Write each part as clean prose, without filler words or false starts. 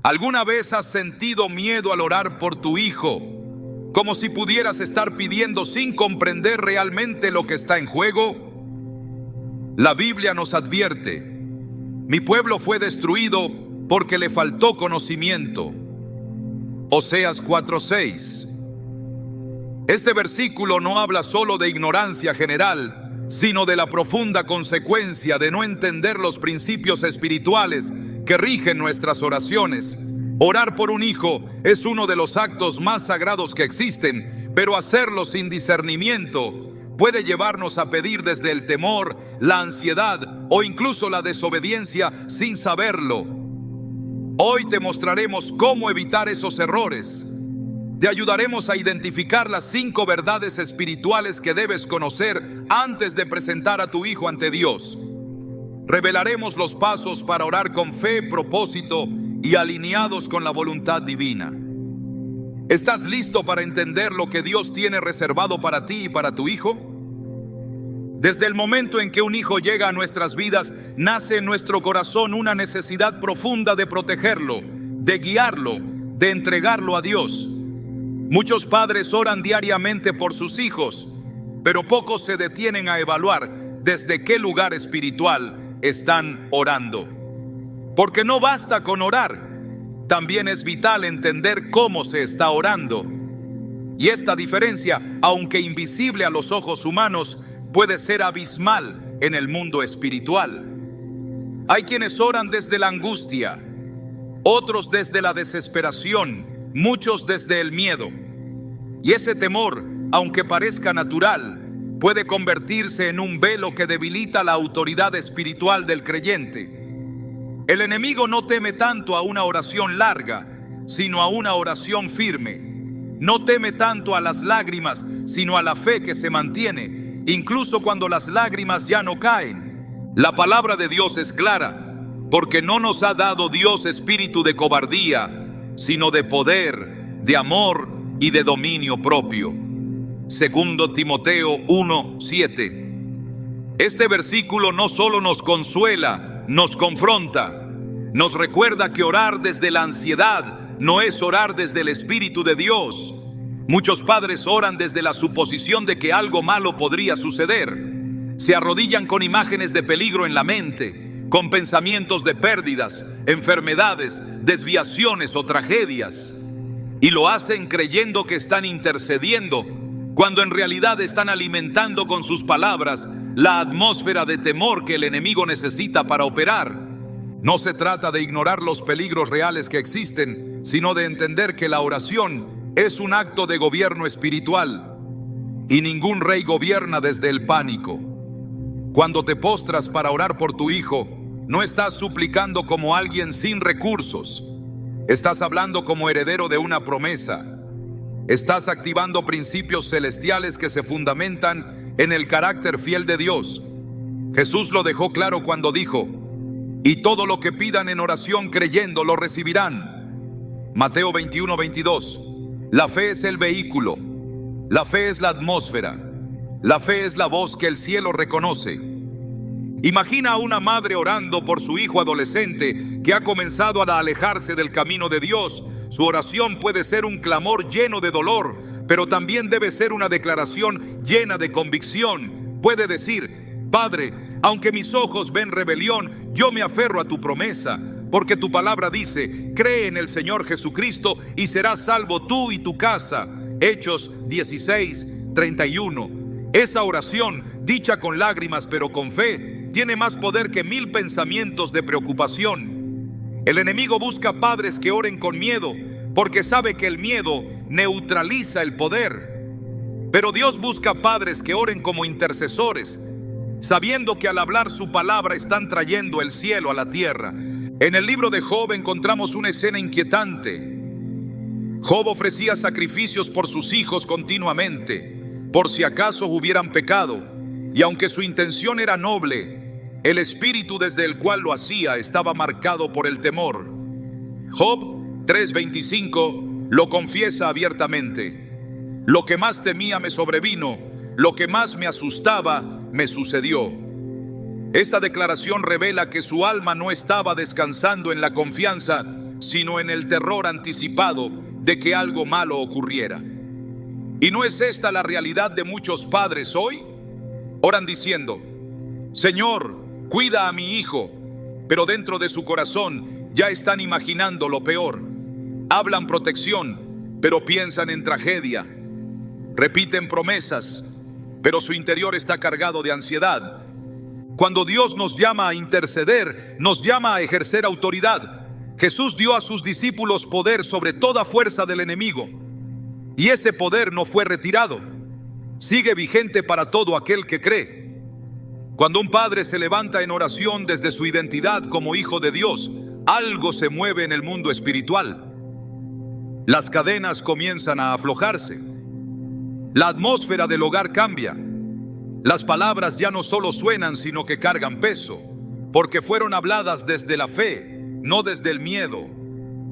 ¿Alguna vez has sentido miedo al orar por tu hijo? Como si pudieras estar pidiendo sin comprender realmente lo que está en juego. La Biblia nos advierte: mi pueblo fue destruido porque le faltó conocimiento. Oseas 4:6. Este versículo no habla solo de ignorancia general, sino de la profunda consecuencia de no entender los principios espirituales que rigen nuestras oraciones. Orar por un hijo es uno de los actos más sagrados que existen, pero hacerlo sin discernimiento puede llevarnos a pedir desde el temor, la ansiedad o incluso la desobediencia sin saberlo. Hoy te mostraremos cómo evitar esos errores. Te ayudaremos a identificar las 5 verdades espirituales que debes conocer antes de presentar a tu hijo ante Dios. Revelaremos los pasos para orar con fe, propósito y alineados con la voluntad divina. ¿Estás listo para entender lo que Dios tiene reservado para ti y para tu hijo? Desde el momento en que un hijo llega a nuestras vidas, nace en nuestro corazón una necesidad profunda de protegerlo, de guiarlo, de entregarlo a Dios. Muchos padres oran diariamente por sus hijos, pero pocos se detienen a evaluar desde qué lugar espiritual están orando. Porque no basta con orar, también es vital entender cómo se está orando. Y esta diferencia, aunque invisible a los ojos humanos, puede ser abismal en el mundo espiritual. Hay quienes oran desde la angustia, otros desde la desesperación, muchos desde el miedo. Y ese temor, aunque parezca natural, puede convertirse en un velo que debilita la autoridad espiritual del creyente. El enemigo no teme tanto a una oración larga, sino a una oración firme. No teme tanto a las lágrimas, sino a la fe que se mantiene, incluso cuando las lágrimas ya no caen. La palabra de Dios es clara, porque no nos ha dado Dios espíritu de cobardía, sino de poder, de amor y de dominio propio. Segundo Timoteo 1:7. Este versículo no solo nos consuela, nos confronta, nos recuerda que orar desde la ansiedad no es orar desde el Espíritu de Dios. Muchos padres oran desde la suposición de que algo malo podría suceder. Se arrodillan con imágenes de peligro en la mente, con pensamientos de pérdidas, enfermedades, desviaciones o tragedias. Y lo hacen creyendo que están intercediendo, cuando en realidad están alimentando con sus palabras la atmósfera de temor que el enemigo necesita para operar. No se trata de ignorar los peligros reales que existen, sino de entender que la oración es un acto de gobierno espiritual. Y ningún rey gobierna desde el pánico. Cuando te postras para orar por tu hijo, no estás suplicando como alguien sin recursos. Estás hablando como heredero de una promesa. Estás activando principios celestiales que se fundamentan en el carácter fiel de Dios. Jesús lo dejó claro cuando dijo: y todo lo que pidan en oración creyendo lo recibirán. Mateo 21:22. La fe es el vehículo. La fe es la atmósfera. La fe es la voz que el cielo reconoce. Imagina a una madre orando por su hijo adolescente que ha comenzado a alejarse del camino de Dios. Su oración puede ser un clamor lleno de dolor, pero también debe ser una declaración llena de convicción. Puede decir: Padre, aunque mis ojos ven rebelión, yo me aferro a tu promesa, porque tu palabra dice: cree en el Señor Jesucristo y serás salvo tú y tu casa. Hechos 16:31. Esa oración, dicha con lágrimas pero con fe, tiene más poder que 1000 pensamientos de preocupación. El enemigo busca padres que oren con miedo, porque sabe que el miedo neutraliza el poder. Pero Dios busca padres que oren como intercesores, sabiendo que al hablar su palabra están trayendo el cielo a la tierra. En el libro de Job encontramos una escena inquietante. Job ofrecía sacrificios por sus hijos continuamente, por si acaso hubieran pecado, y aunque su intención era noble, el espíritu desde el cual lo hacía estaba marcado por el temor. Job 3:25 lo confiesa abiertamente: lo que más temía me sobrevino, lo que más me asustaba me sucedió. Esta declaración revela que su alma no estaba descansando en la confianza, sino en el terror anticipado de que algo malo ocurriera. ¿Y no es esta la realidad de muchos padres hoy? Oran diciendo: Señor, cuida a mi hijo, pero dentro de su corazón ya están imaginando lo peor. Hablan protección, pero piensan en tragedia. Repiten promesas, pero su interior está cargado de ansiedad. Cuando Dios nos llama a interceder, nos llama a ejercer autoridad. Jesús dio a sus discípulos poder sobre toda fuerza del enemigo, y ese poder no fue retirado. Sigue vigente para todo aquel que cree. Cuando un padre se levanta en oración desde su identidad como hijo de Dios, algo se mueve en el mundo espiritual. Las cadenas comienzan a aflojarse. La atmósfera del hogar cambia. Las palabras ya no solo suenan, sino que cargan peso, porque fueron habladas desde la fe, no desde el miedo.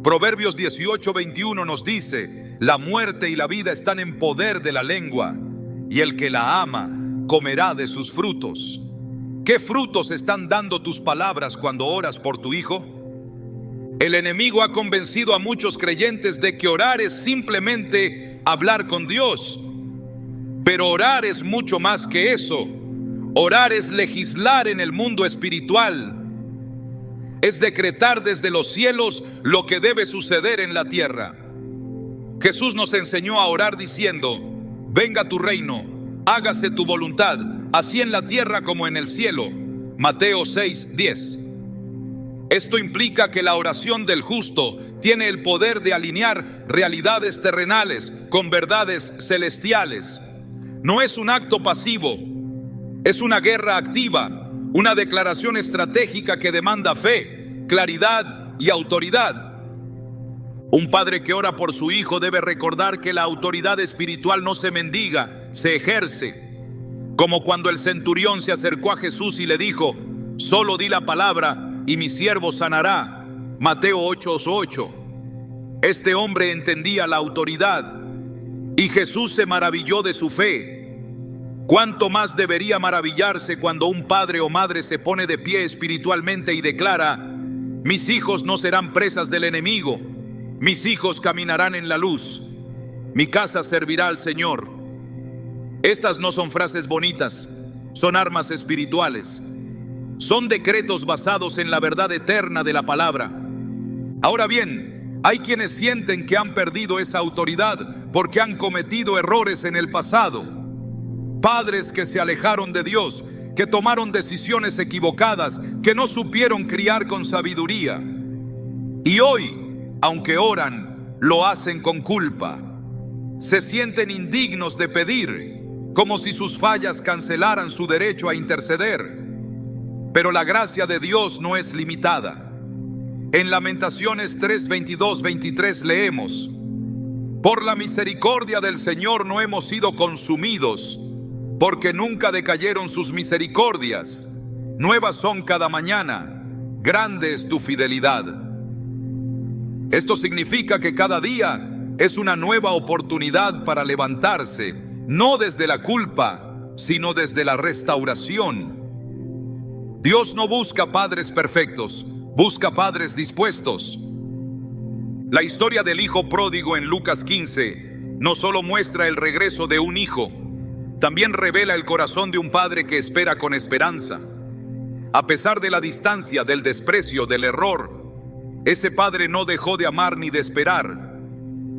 Proverbios 18:21 nos dice: la muerte y la vida están en poder de la lengua, y el que la ama comerá de sus frutos. ¿Qué frutos están dando tus palabras cuando oras por tu hijo? El enemigo ha convencido a muchos creyentes de que orar es simplemente hablar con Dios. Pero orar es mucho más que eso. Orar es legislar en el mundo espiritual. Es decretar desde los cielos lo que debe suceder en la tierra. Jesús nos enseñó a orar diciendo: venga tu reino, hágase tu voluntad, así en la tierra como en el cielo. Mateo 6:10. Esto implica que la oración del justo tiene el poder de alinear realidades terrenales con verdades celestiales. No es un acto pasivo, es una guerra activa, una declaración estratégica que demanda fe, claridad y autoridad. Un padre que ora por su hijo debe recordar que la autoridad espiritual no se mendiga, se ejerce. Como cuando el centurión se acercó a Jesús y le dijo: solo di la palabra y mi siervo sanará. Mateo 8:8. Este hombre entendía la autoridad y Jesús se maravilló de su fe. ¿Cuánto más debería maravillarse cuando un padre o madre se pone de pie espiritualmente y declara: mis hijos no serán presas del enemigo, mis hijos caminarán en la luz, mi casa servirá al Señor? Estas no son frases bonitas, son armas espirituales. Son decretos basados en la verdad eterna de la palabra. Ahora bien, hay quienes sienten que han perdido esa autoridad porque han cometido errores en el pasado. Padres que se alejaron de Dios, que tomaron decisiones equivocadas, que no supieron criar con sabiduría. Y hoy, aunque oran, lo hacen con culpa. Se sienten indignos de pedir, como si sus fallas cancelaran su derecho a interceder. Pero la gracia de Dios no es limitada. En Lamentaciones 3:22-23 leemos: por la misericordia del Señor no hemos sido consumidos, porque nunca decayeron sus misericordias. Nuevas son cada mañana, grande es tu fidelidad. Esto significa que cada día es una nueva oportunidad para levantarse, no desde la culpa, sino desde la restauración. Dios no busca padres perfectos, busca padres dispuestos. La historia del hijo pródigo en Lucas 15 no solo muestra el regreso de un hijo, también revela el corazón de un padre que espera con esperanza. A pesar de la distancia, del desprecio, del error, ese padre no dejó de amar ni de esperar.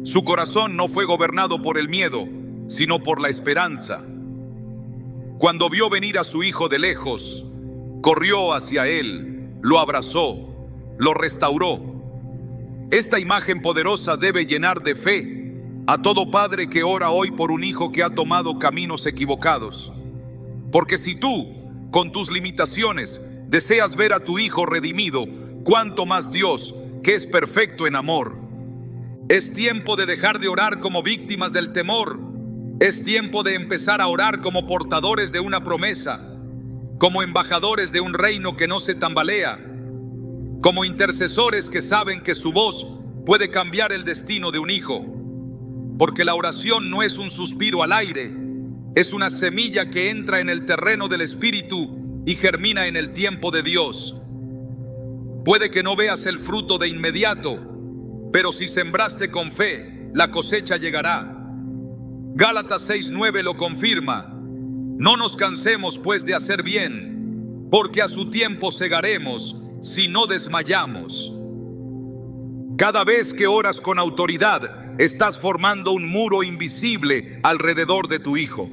Su corazón no fue gobernado por el miedo, sino por la esperanza. Cuando vio venir a su hijo de lejos, corrió hacia él, lo abrazó, lo restauró. Esta imagen poderosa debe llenar de fe a todo padre que ora hoy por un hijo que ha tomado caminos equivocados. Porque si tú, con tus limitaciones, deseas ver a tu hijo redimido, cuánto más Dios, que es perfecto en amor. Es tiempo de dejar de orar como víctimas del temor. Es tiempo de empezar a orar como portadores de una promesa, como embajadores de un reino que no se tambalea, como intercesores que saben que su voz puede cambiar el destino de un hijo. Porque la oración no es un suspiro al aire, es una semilla que entra en el terreno del Espíritu y germina en el tiempo de Dios. Puede que no veas el fruto de inmediato, Pero si sembraste con fe, la cosecha llegará. Gálatas 6:9 lo confirma. No nos cansemos pues de hacer bien, porque a su tiempo segaremos si no desmayamos. Cada vez que oras con autoridad, estás formando un muro invisible alrededor de tu hijo.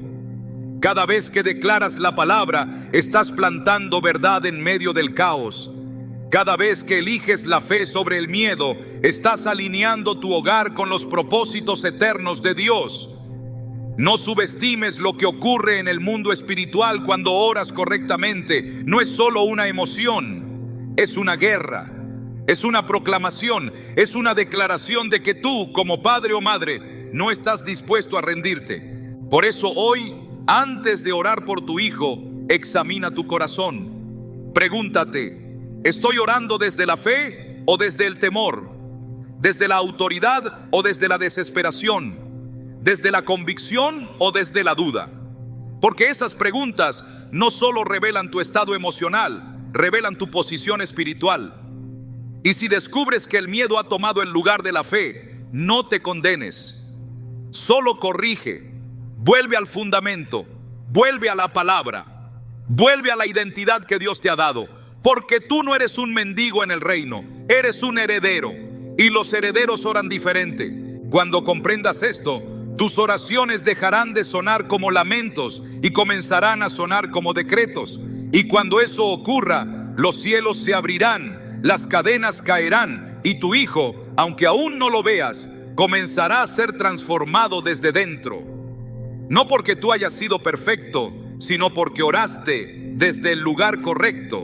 Cada vez que declaras la palabra, estás plantando verdad en medio del caos. Cada vez que eliges la fe sobre el miedo, estás alineando tu hogar con los propósitos eternos de Dios. No subestimes lo que ocurre en el mundo espiritual cuando oras correctamente. No es solo una emoción, es una guerra, es una proclamación, es una declaración de que tú, como padre o madre, no estás dispuesto a rendirte. Por eso hoy, antes de orar por tu hijo, examina tu corazón. Pregúntate, ¿estoy orando desde la fe o desde el temor? ¿Desde la autoridad o desde la desesperación? ¿Desde la convicción o desde la duda? Porque esas preguntas no solo revelan tu estado emocional, revelan tu posición espiritual. Y si descubres que el miedo ha tomado el lugar de la fe, no te condenes. Solo corrige, vuelve al fundamento, vuelve a la palabra, vuelve a la identidad que Dios te ha dado. Porque tú no eres un mendigo en el reino, eres un heredero. Y los herederos oran diferente. Cuando comprendas esto, tus oraciones dejarán de sonar como lamentos y comenzarán a sonar como decretos. Y cuando eso ocurra, los cielos se abrirán, las cadenas caerán y tu hijo, aunque aún no lo veas, comenzará a ser transformado desde dentro. No porque tú hayas sido perfecto, sino porque oraste desde el lugar correcto,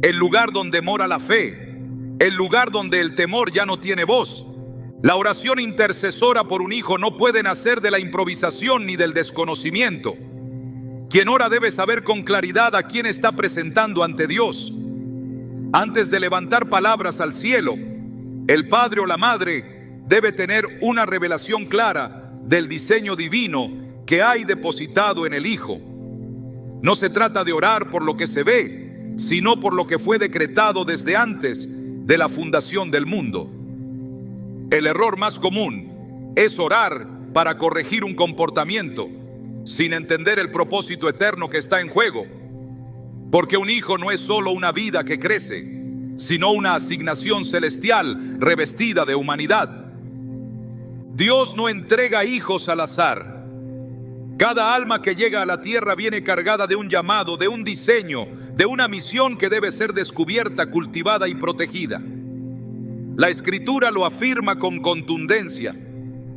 el lugar donde mora la fe, el lugar donde el temor ya no tiene voz. La oración intercesora por un hijo no puede nacer de la improvisación ni del desconocimiento. Quien ora debe saber con claridad a quién está presentando ante Dios. Antes de levantar palabras al cielo, el padre o la madre debe tener una revelación clara del diseño divino que hay depositado en el hijo. No se trata de orar por lo que se ve, sino por lo que fue decretado desde antes de la fundación del mundo. El error más común es orar para corregir un comportamiento sin entender el propósito eterno que está en juego. Porque un hijo no es solo una vida que crece, sino una asignación celestial revestida de humanidad. Dios no entrega hijos al azar. Cada alma que llega a la tierra viene cargada de un llamado, de un diseño, de una misión que debe ser descubierta, cultivada y protegida. La Escritura lo afirma con contundencia.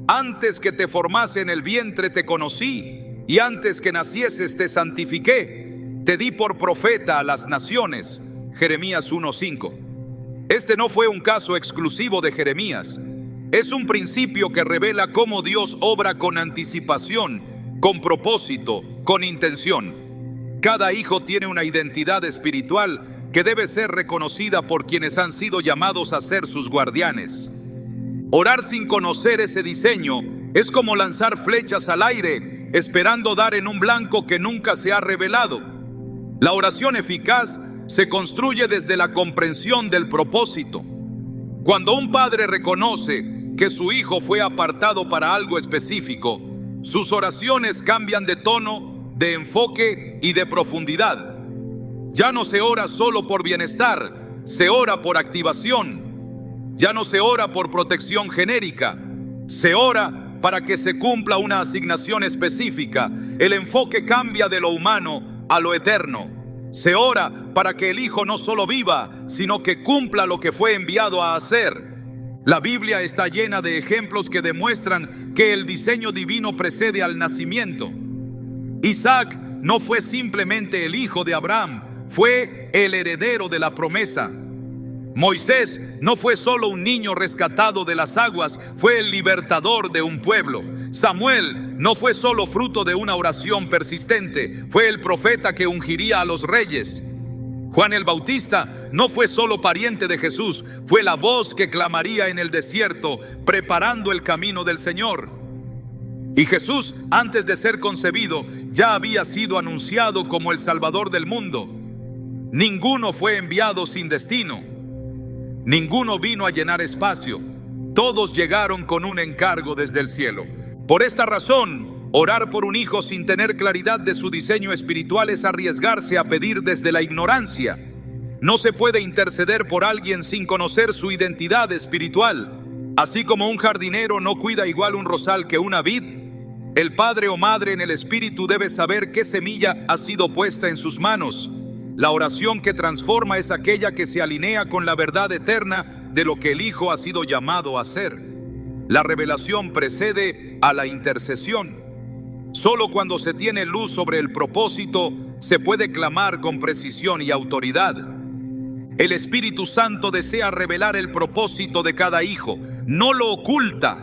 Antes que te formase en el vientre te conocí, y antes que nacieses te santifiqué. Te di por profeta a las naciones. Jeremías 1:5. Este no fue un caso exclusivo de Jeremías. Es un principio que revela cómo Dios obra con anticipación, con propósito, con intención. Cada hijo tiene una identidad espiritual que debe ser reconocida por quienes han sido llamados a ser sus guardianes. Orar sin conocer ese diseño es como lanzar flechas al aire, esperando dar en un blanco que nunca se ha revelado. La oración eficaz se construye desde la comprensión del propósito. Cuando un padre reconoce que su hijo fue apartado para algo específico, sus oraciones cambian de tono, de enfoque y de profundidad. Ya no se ora solo por bienestar, se ora por activación. Ya no se ora por protección genérica, se ora para que se cumpla una asignación específica. El enfoque cambia de lo humano a lo eterno. Se ora para que el hijo no solo viva, sino que cumpla lo que fue enviado a hacer. La Biblia está llena de ejemplos que demuestran que el diseño divino precede al nacimiento. Isaac no fue simplemente el hijo de Abraham, fue el heredero de la promesa. Moisés no fue solo un niño rescatado de las aguas, fue el libertador de un pueblo. Samuel no fue solo fruto de una oración persistente, fue el profeta que ungiría a los reyes. Juan el Bautista no fue solo pariente de Jesús, fue la voz que clamaría en el desierto, preparando el camino del Señor. Y Jesús, antes de ser concebido, ya había sido anunciado como el Salvador del mundo. Ninguno fue enviado sin destino. Ninguno vino a llenar espacio. Todos llegaron con un encargo desde el cielo. Por esta razón, orar por un hijo sin tener claridad de su diseño espiritual es arriesgarse a pedir desde la ignorancia. No se puede interceder por alguien sin conocer su identidad espiritual. Así como un jardinero no cuida igual un rosal que una vid, el padre o madre en el espíritu debe saber qué semilla ha sido puesta en sus manos. La oración que transforma es aquella que se alinea con la verdad eterna de lo que el hijo ha sido llamado a ser. La revelación precede a la intercesión. Solo cuando se tiene luz sobre el propósito se puede clamar con precisión y autoridad. El Espíritu Santo desea revelar el propósito de cada hijo, no lo oculta,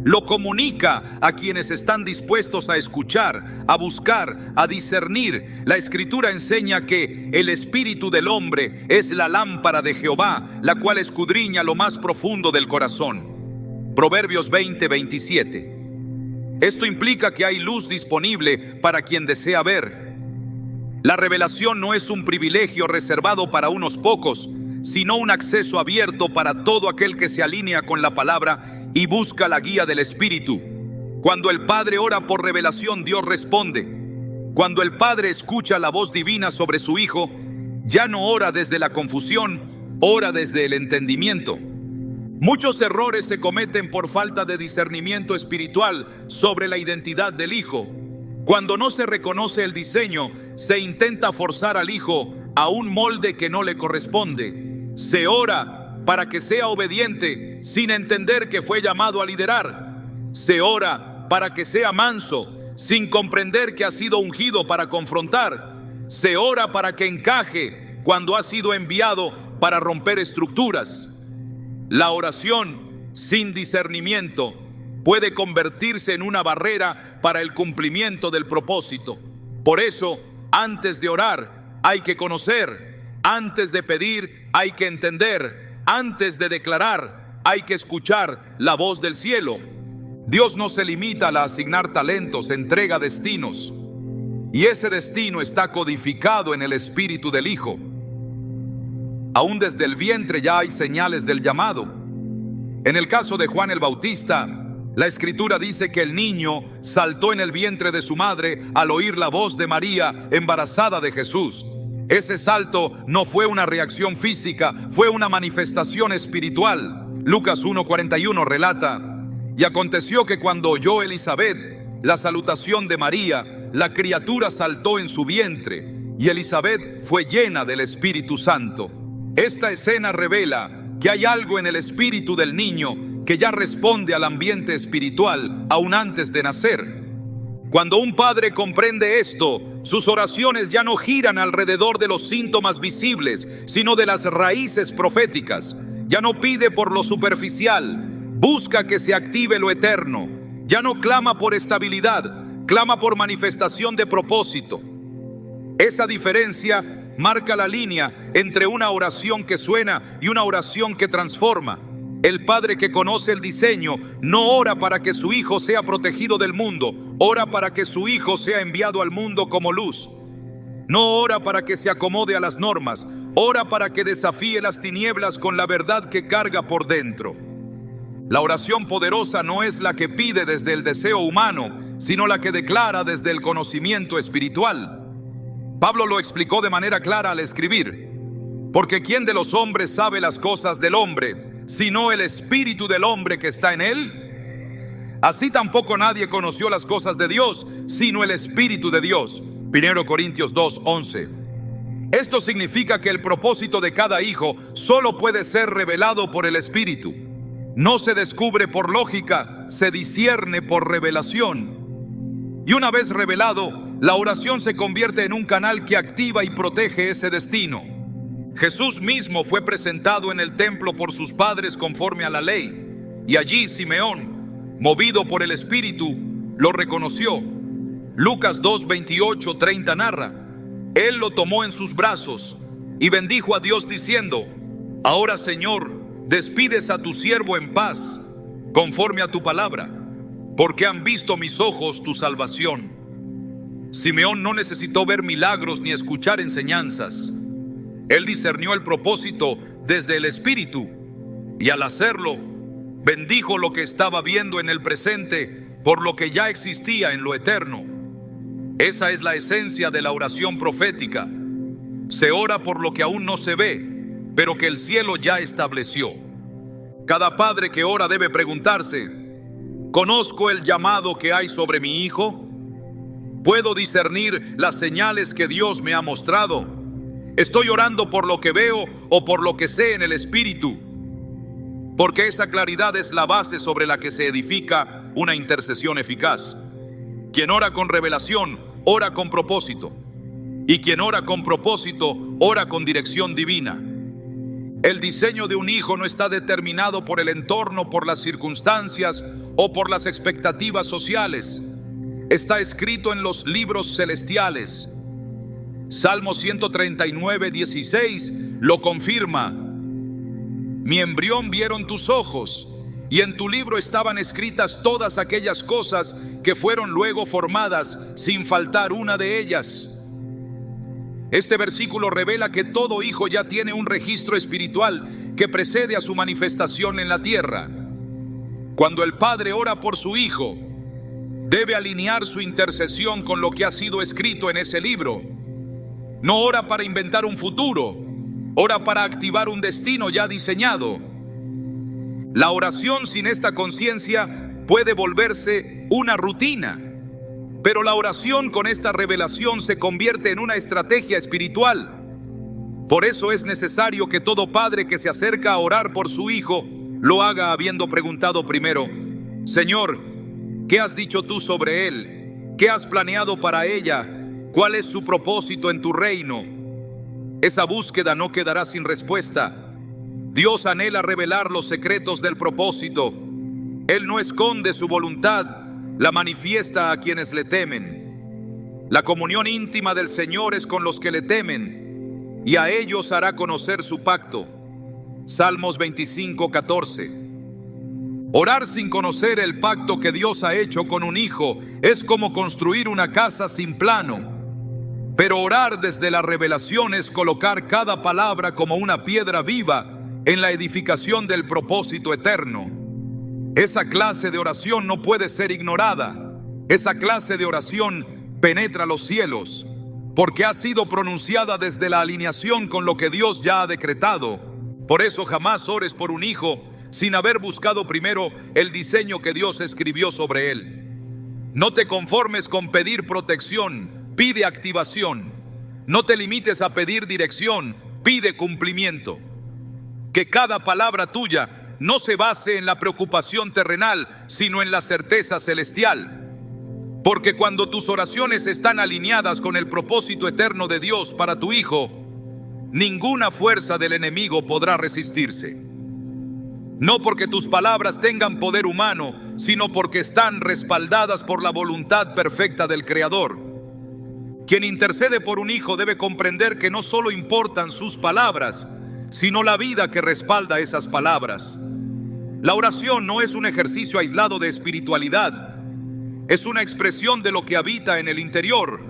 lo comunica a quienes están dispuestos a escuchar, a buscar, a discernir. La Escritura enseña que el espíritu del hombre es la lámpara de Jehová, la cual escudriña lo más profundo del corazón. Proverbios 20:27. Esto implica que hay luz disponible para quien desea ver. La revelación no es un privilegio reservado para unos pocos, sino un acceso abierto para todo aquel que se alinea con la palabra y busca la guía del Espíritu. Cuando el Padre ora por revelación, Dios responde. Cuando el Padre escucha la voz divina sobre su Hijo, ya no ora desde la confusión, ora desde el entendimiento. Muchos errores se cometen por falta de discernimiento espiritual sobre la identidad del Hijo. Cuando no se reconoce el diseño, se intenta forzar al Hijo a un molde que no le corresponde. Se ora para que sea obediente sin entender que fue llamado a liderar. Se ora para que sea manso sin comprender que ha sido ungido para confrontar. Se ora para que encaje cuando ha sido enviado para romper estructuras. La oración sin discernimiento puede convertirse en una barrera para el cumplimiento del propósito. Por eso, antes de orar, hay que conocer. Antes de pedir, hay que entender. Antes de declarar, hay que escuchar la voz del cielo. Dios no se limita a asignar talentos, entrega destinos. Y ese destino está codificado en el espíritu del Hijo. Aún desde el vientre ya hay señales del llamado. En el caso de Juan el Bautista, la Escritura dice que el niño saltó en el vientre de su madre al oír la voz de María, embarazada de Jesús. Ese salto no fue una reacción física, fue una manifestación espiritual. Lucas 1:41 relata: y aconteció que cuando oyó Elizabeth la salutación de María, la criatura saltó en su vientre, y Elizabeth fue llena del Espíritu Santo. Esta escena revela que hay algo en el espíritu del niño que ya responde al ambiente espiritual aún antes de nacer. Cuando un padre comprende esto, sus oraciones ya no giran alrededor de los síntomas visibles, sino de las raíces proféticas. Ya no pide por lo superficial, busca que se active lo eterno. Ya no clama por estabilidad, clama por manifestación de propósito. Esa diferencia marca la línea entre una oración que suena y una oración que transforma. El padre que conoce el diseño no ora para que su hijo sea protegido del mundo, ora para que su hijo sea enviado al mundo como luz. No ora para que se acomode a las normas, ora para que desafíe las tinieblas con la verdad que carga por dentro. La oración poderosa no es la que pide desde el deseo humano, sino la que declara desde el conocimiento espiritual. Pablo lo explicó de manera clara al escribir: porque ¿quién de los hombres sabe las cosas del hombre, sino el espíritu del hombre que está en él? Así tampoco nadie conoció las cosas de Dios, sino el Espíritu de Dios. 1 Corintios 2:11. Esto significa que el propósito de cada hijo solo puede ser revelado por el Espíritu. No se descubre por lógica, se discierne por revelación. Y una vez revelado, la oración se convierte en un canal que activa y protege ese destino. Jesús mismo fue presentado en el templo por sus padres conforme a la ley, y allí Simeón, movido por el Espíritu, lo reconoció. Lucas 2:28-30 narra: él lo tomó en sus brazos y bendijo a Dios diciendo: ahora, Señor, despides a tu siervo en paz, conforme a tu palabra, porque han visto mis ojos tu salvación. Simeón no necesitó ver milagros ni escuchar enseñanzas. Él discernió el propósito desde el Espíritu, y al hacerlo, bendijo lo que estaba viendo en el presente por lo que ya existía en lo eterno. Esa es la esencia de la oración profética. Se ora por lo que aún no se ve, pero que el cielo ya estableció. Cada padre que ora debe preguntarse: ¿conozco el llamado que hay sobre mi hijo? ¿Puedo discernir las señales que Dios me ha mostrado? ¿Estoy orando por lo que veo o por lo que sé en el Espíritu? Porque esa claridad es la base sobre la que se edifica una intercesión eficaz. Quien ora con revelación, ora con propósito. Y quien ora con propósito, ora con dirección divina. El diseño de un hijo no está determinado por el entorno, por las circunstancias o por las expectativas sociales. Está escrito en los libros celestiales. Salmo 139, 16 lo confirma. Mi embrión vieron tus ojos, y en tu libro estaban escritas todas aquellas cosas que fueron luego formadas, sin faltar una de ellas. Este versículo revela que todo hijo ya tiene un registro espiritual que precede a su manifestación en la tierra. Cuando el padre ora por su hijo, debe alinear su intercesión con lo que ha sido escrito en ese libro. No ora para inventar un futuro, ora para activar un destino ya diseñado. La oración sin esta conciencia puede volverse una rutina, pero la oración con esta revelación se convierte en una estrategia espiritual. Por eso es necesario que todo padre que se acerca a orar por su hijo lo haga habiendo preguntado primero: Señor, ¿qué has dicho tú sobre él? ¿Qué has planeado para ella? ¿Cuál es su propósito en tu reino? Esa búsqueda no quedará sin respuesta. Dios anhela revelar los secretos del propósito. Él no esconde su voluntad, la manifiesta a quienes le temen. La comunión íntima del Señor es con los que le temen, y a ellos hará conocer su pacto. Salmos 25, 14. Orar sin conocer el pacto que Dios ha hecho con un hijo es como construir una casa sin plano. Pero orar desde la revelación es colocar cada palabra como una piedra viva en la edificación del propósito eterno. Esa clase de oración no puede ser ignorada. Esa clase de oración penetra los cielos, porque ha sido pronunciada desde la alineación con lo que Dios ya ha decretado. Por eso jamás ores por un hijo sin haber buscado primero el diseño que Dios escribió sobre él. No te conformes con pedir protección, pide activación. No te limites a pedir dirección, pide cumplimiento. Que cada palabra tuya no se base en la preocupación terrenal, sino en la certeza celestial. Porque cuando tus oraciones están alineadas con el propósito eterno de Dios para tu hijo, ninguna fuerza del enemigo podrá resistirse. No porque tus palabras tengan poder humano, sino porque están respaldadas por la voluntad perfecta del Creador. Quien intercede por un hijo debe comprender que no solo importan sus palabras, sino la vida que respalda esas palabras. La oración no es un ejercicio aislado de espiritualidad, es una expresión de lo que habita en el interior.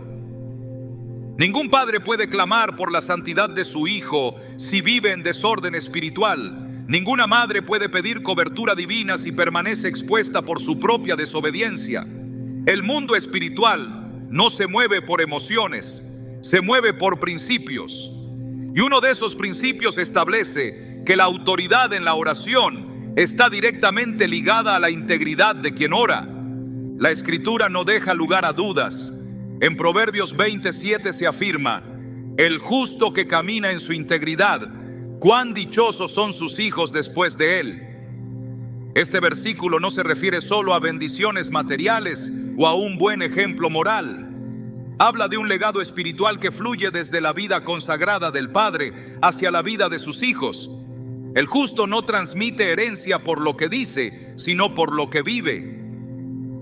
Ningún padre puede clamar por la santidad de su hijo si vive en desorden espiritual. Ninguna madre puede pedir cobertura divina si permanece expuesta por su propia desobediencia. El mundo espiritual no se mueve por emociones, se mueve por principios. Y uno de esos principios establece que la autoridad en la oración está directamente ligada a la integridad de quien ora. La Escritura no deja lugar a dudas. En Proverbios 27 se afirma: el justo que camina en su integridad, cuán dichosos son sus hijos después de él. Este versículo no se refiere solo a bendiciones materiales o a un buen ejemplo moral. Habla de un legado espiritual que fluye desde la vida consagrada del Padre hacia la vida de sus hijos. El justo no transmite herencia por lo que dice, sino por lo que vive.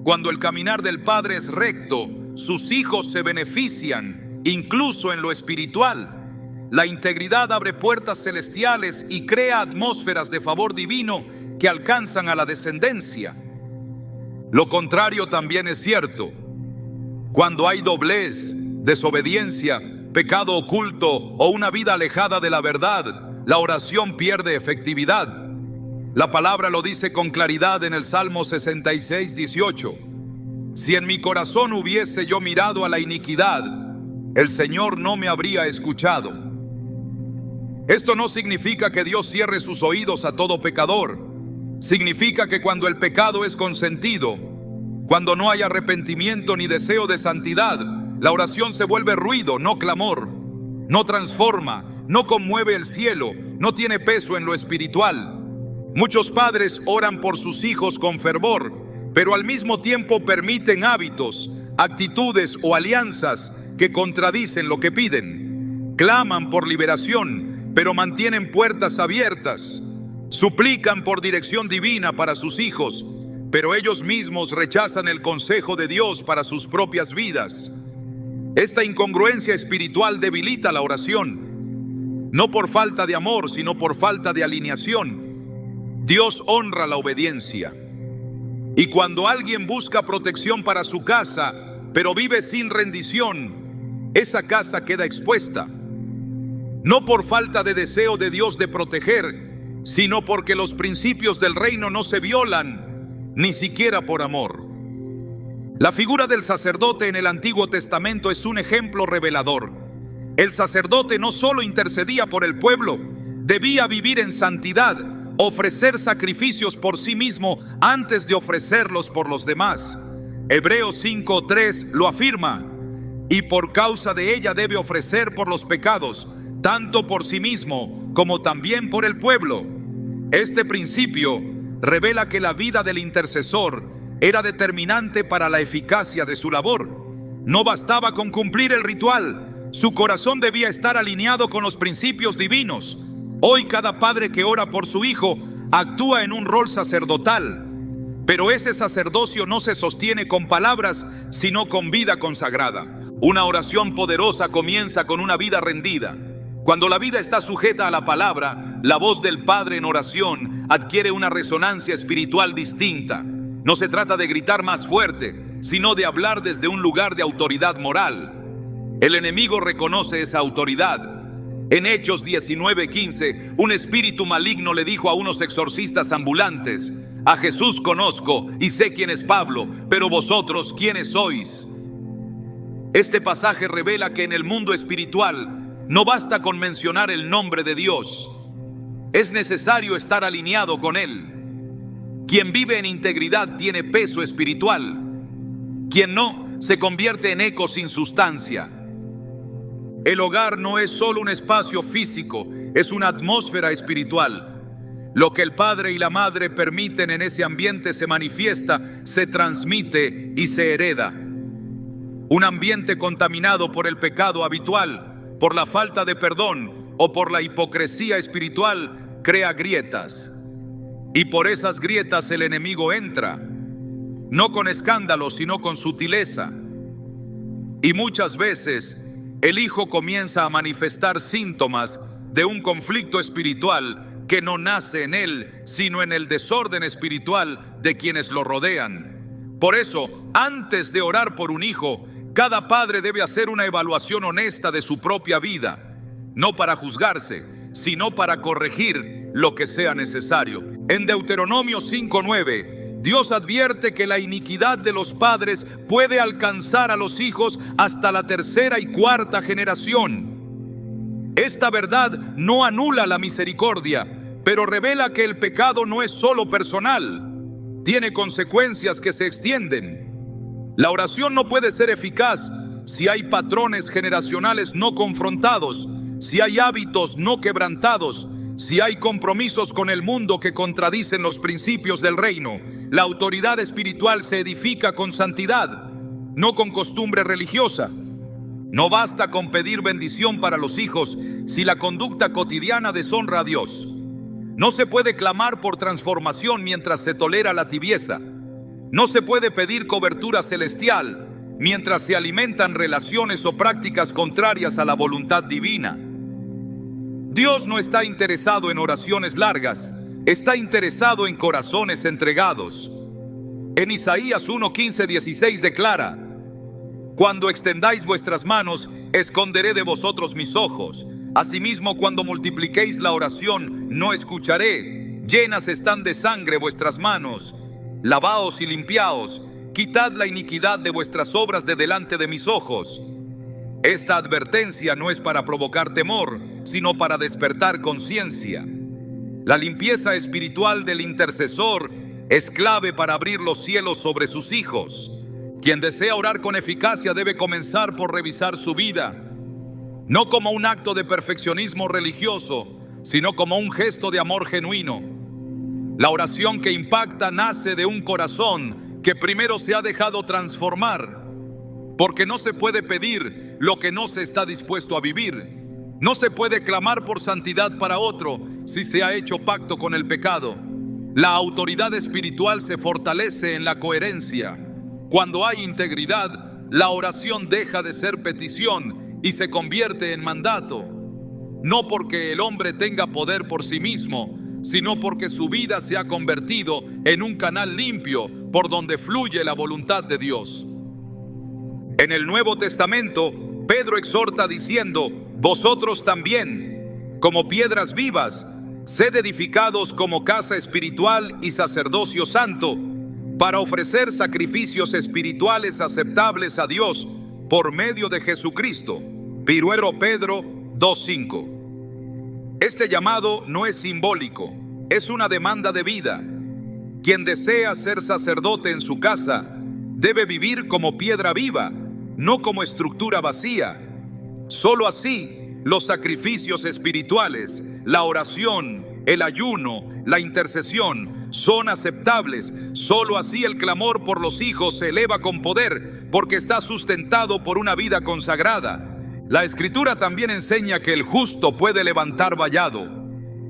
Cuando el caminar del Padre es recto, sus hijos se benefician, incluso en lo espiritual. La integridad abre puertas celestiales y crea atmósferas de favor divino que alcanzan a la descendencia. Lo contrario también es cierto. Cuando hay doblez, desobediencia, pecado oculto o una vida alejada de la verdad, la oración pierde efectividad. La palabra lo dice con claridad en el Salmo 66:18. Si en mi corazón hubiese yo mirado a la iniquidad, el Señor no me habría escuchado. Esto no significa que Dios cierre sus oídos a todo pecador. Significa que cuando el pecado es consentido, cuando no hay arrepentimiento ni deseo de santidad, la oración se vuelve ruido, no clamor. No transforma, no conmueve el cielo, no tiene peso en lo espiritual. Muchos padres oran por sus hijos con fervor, pero al mismo tiempo permiten hábitos, actitudes o alianzas que contradicen lo que piden. Claman por liberación, pero mantienen puertas abiertas. Suplican por dirección divina para sus hijos, pero ellos mismos rechazan el consejo de Dios para sus propias vidas. Esta incongruencia espiritual debilita la oración, no por falta de amor, sino por falta de alineación. Dios honra la obediencia. Y cuando alguien busca protección para su casa, pero vive sin rendición, esa casa queda expuesta. No por falta de deseo de Dios de proteger, sino porque los principios del reino no se violan, ni siquiera por amor. La figura del sacerdote en el Antiguo Testamento es un ejemplo revelador. El sacerdote no solo intercedía por el pueblo, debía vivir en santidad, ofrecer sacrificios por sí mismo antes de ofrecerlos por los demás. Hebreos 5:3 lo afirma: y por causa de ella debe ofrecer por los pecados, tanto por sí mismo como también por el pueblo. Este principio revela que la vida del intercesor era determinante para la eficacia de su labor. No bastaba con cumplir el ritual, su corazón debía estar alineado con los principios divinos. Hoy cada padre que ora por su hijo actúa en un rol sacerdotal, pero ese sacerdocio no se sostiene con palabras, sino con vida consagrada. Una oración poderosa comienza con una vida rendida. Cuando la vida está sujeta a la palabra, la voz del Padre en oración adquiere una resonancia espiritual distinta. No se trata de gritar más fuerte, sino de hablar desde un lugar de autoridad moral. El enemigo reconoce esa autoridad. En Hechos 19:15, un espíritu maligno le dijo a unos exorcistas ambulantes: a Jesús conozco y sé quién es Pablo, pero vosotros, ¿quiénes sois? Este pasaje revela que en el mundo espiritual no basta con mencionar el nombre de Dios. Es necesario estar alineado con Él. Quien vive en integridad tiene peso espiritual. Quien no, se convierte en eco sin sustancia. El hogar no es solo un espacio físico, es una atmósfera espiritual. Lo que el padre y la madre permiten en ese ambiente se manifiesta, se transmite y se hereda. Un ambiente contaminado por el pecado habitual, por la falta de perdón o por la hipocresía espiritual crea grietas. Y por esas grietas el enemigo entra, no con escándalo, sino con sutileza. Y muchas veces el hijo comienza a manifestar síntomas de un conflicto espiritual que no nace en él, sino en el desorden espiritual de quienes lo rodean. Por eso, antes de orar por un hijo, cada padre debe hacer una evaluación honesta de su propia vida, no para juzgarse, sino para corregir lo que sea necesario. En Deuteronomio 5:9, Dios advierte que la iniquidad de los padres puede alcanzar a los hijos hasta la tercera y cuarta generación. Esta verdad no anula la misericordia, pero revela que el pecado no es solo personal, tiene consecuencias que se extienden. La oración no puede ser eficaz si hay patrones generacionales no confrontados, si hay hábitos no quebrantados, si hay compromisos con el mundo que contradicen los principios del reino. La autoridad espiritual se edifica con santidad, no con costumbre religiosa. No basta con pedir bendición para los hijos si la conducta cotidiana deshonra a Dios. No se puede clamar por transformación mientras se tolera la tibieza. No se puede pedir cobertura celestial mientras se alimentan relaciones o prácticas contrarias a la voluntad divina. Dios no está interesado en oraciones largas, está interesado en corazones entregados. En Isaías 1:15-16 declara: cuando extendáis vuestras manos, esconderé de vosotros mis ojos. Asimismo, cuando multipliquéis la oración, no escucharé. llenas están de sangre vuestras manos. Lavaos y limpiaos, quitad la iniquidad de vuestras obras de delante de mis ojos. Esta advertencia no es para provocar temor, sino para despertar conciencia. La limpieza espiritual del intercesor es clave para abrir los cielos sobre sus hijos. Quien desea orar con eficacia debe comenzar por revisar su vida, no como un acto de perfeccionismo religioso, sino como un gesto de amor genuino. La oración que impacta nace de un corazón que primero se ha dejado transformar, porque no se puede pedir lo que no se está dispuesto a vivir. No se puede clamar por santidad para otro si se ha hecho pacto con el pecado. La autoridad espiritual se fortalece en la coherencia. Cuando hay integridad, la oración deja de ser petición y se convierte en mandato. No porque el hombre tenga poder por sí mismo, sino porque su vida se ha convertido en un canal limpio por donde fluye la voluntad de Dios. En el Nuevo Testamento, Pedro exhorta diciendo: vosotros también, como piedras vivas, sed edificados como casa espiritual y sacerdocio santo, para ofrecer sacrificios espirituales aceptables a Dios por medio de Jesucristo. 1 Pedro 2:5. Este llamado no es simbólico, es una demanda de vida. Quien desea ser sacerdote en su casa debe vivir como piedra viva, no como estructura vacía. Solo así los sacrificios espirituales, la oración, el ayuno, la intercesión son aceptables. Solo así el clamor por los hijos se eleva con poder, porque está sustentado por una vida consagrada. La Escritura también enseña que el justo puede levantar vallado.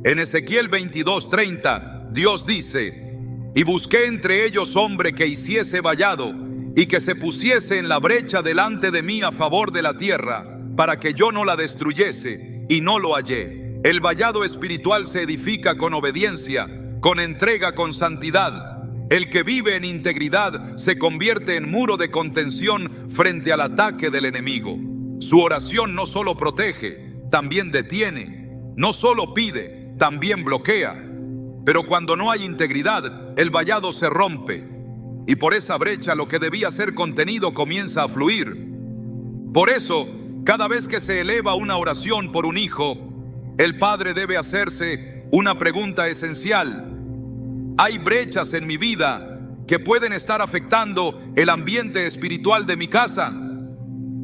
En Ezequiel 22:30, Dios dice: y busqué entre ellos hombre que hiciese vallado, y que se pusiese en la brecha delante de mí a favor de la tierra, para que yo no la destruyese, y no lo hallé. El vallado espiritual se edifica con obediencia, con entrega, con santidad. El que vive en integridad se convierte en muro de contención frente al ataque del enemigo. Su oración no solo protege, también detiene. No solo pide, también bloquea. Pero cuando no hay integridad, el vallado se rompe, y por esa brecha lo que debía ser contenido comienza a fluir. Por eso, cada vez que se eleva una oración por un hijo, el padre debe hacerse una pregunta esencial: ¿hay brechas en mi vida que pueden estar afectando el ambiente espiritual de mi casa?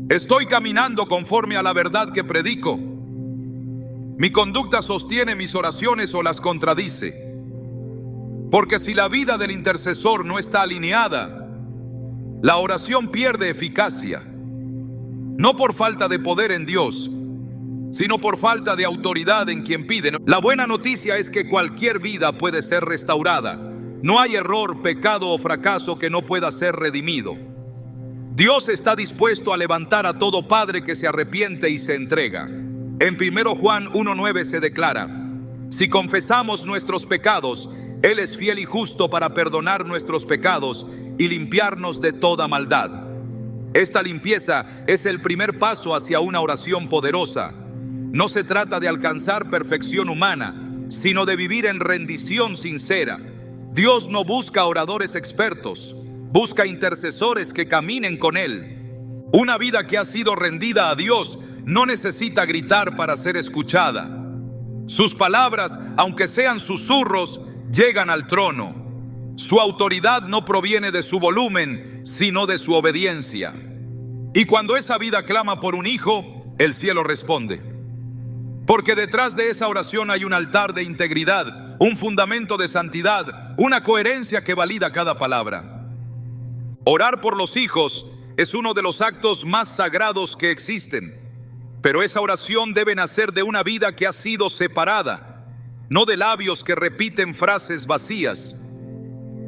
¿Estoy caminando conforme a la verdad que predico? ¿Mi conducta sostiene mis oraciones o las contradice? Porque si la vida del intercesor no está alineada, la oración pierde eficacia. No por falta de poder en Dios, sino por falta de autoridad en quien pide. La buena noticia es que cualquier vida puede ser restaurada. No hay error, pecado o fracaso que no pueda ser redimido. Dios está dispuesto a levantar a todo padre que se arrepiente y se entrega. En 1 Juan 1:9 se declara: si confesamos nuestros pecados, Él es fiel y justo para perdonar nuestros pecados y limpiarnos de toda maldad. Esta limpieza es el primer paso hacia una oración poderosa. No se trata de alcanzar perfección humana, sino de vivir en rendición sincera. Dios no busca oradores expertos, busca intercesores que caminen con Él. Una vida que ha sido rendida a Dios no necesita gritar para ser escuchada. Sus palabras, aunque sean susurros, llegan al trono. Su autoridad no proviene de su volumen, sino de su obediencia. Y cuando esa vida clama por un hijo, el cielo responde. Porque detrás de esa oración hay un altar de integridad, un fundamento de santidad, una coherencia que valida cada palabra. Orar por los hijos es uno de los actos más sagrados que existen, pero esa oración debe nacer de una vida que ha sido separada, no de labios que repiten frases vacías.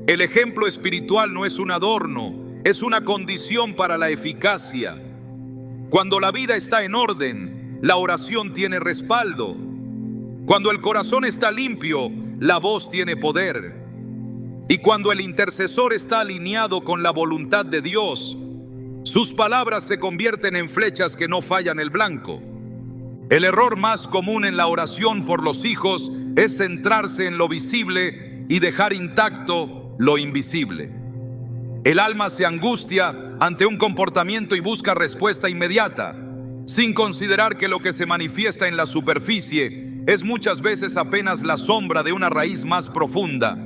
El ejemplo espiritual no es un adorno, es una condición para la eficacia. Cuando la vida está en orden, la oración tiene respaldo. Cuando el corazón está limpio, la voz tiene poder. Y cuando el intercesor está alineado con la voluntad de Dios, sus palabras se convierten en flechas que no fallan el blanco. El error más común en la oración por los hijos es centrarse en lo visible y dejar intacto lo invisible. El alma se angustia ante un comportamiento y busca respuesta inmediata, sin considerar que lo que se manifiesta en la superficie es muchas veces apenas la sombra de una raíz más profunda.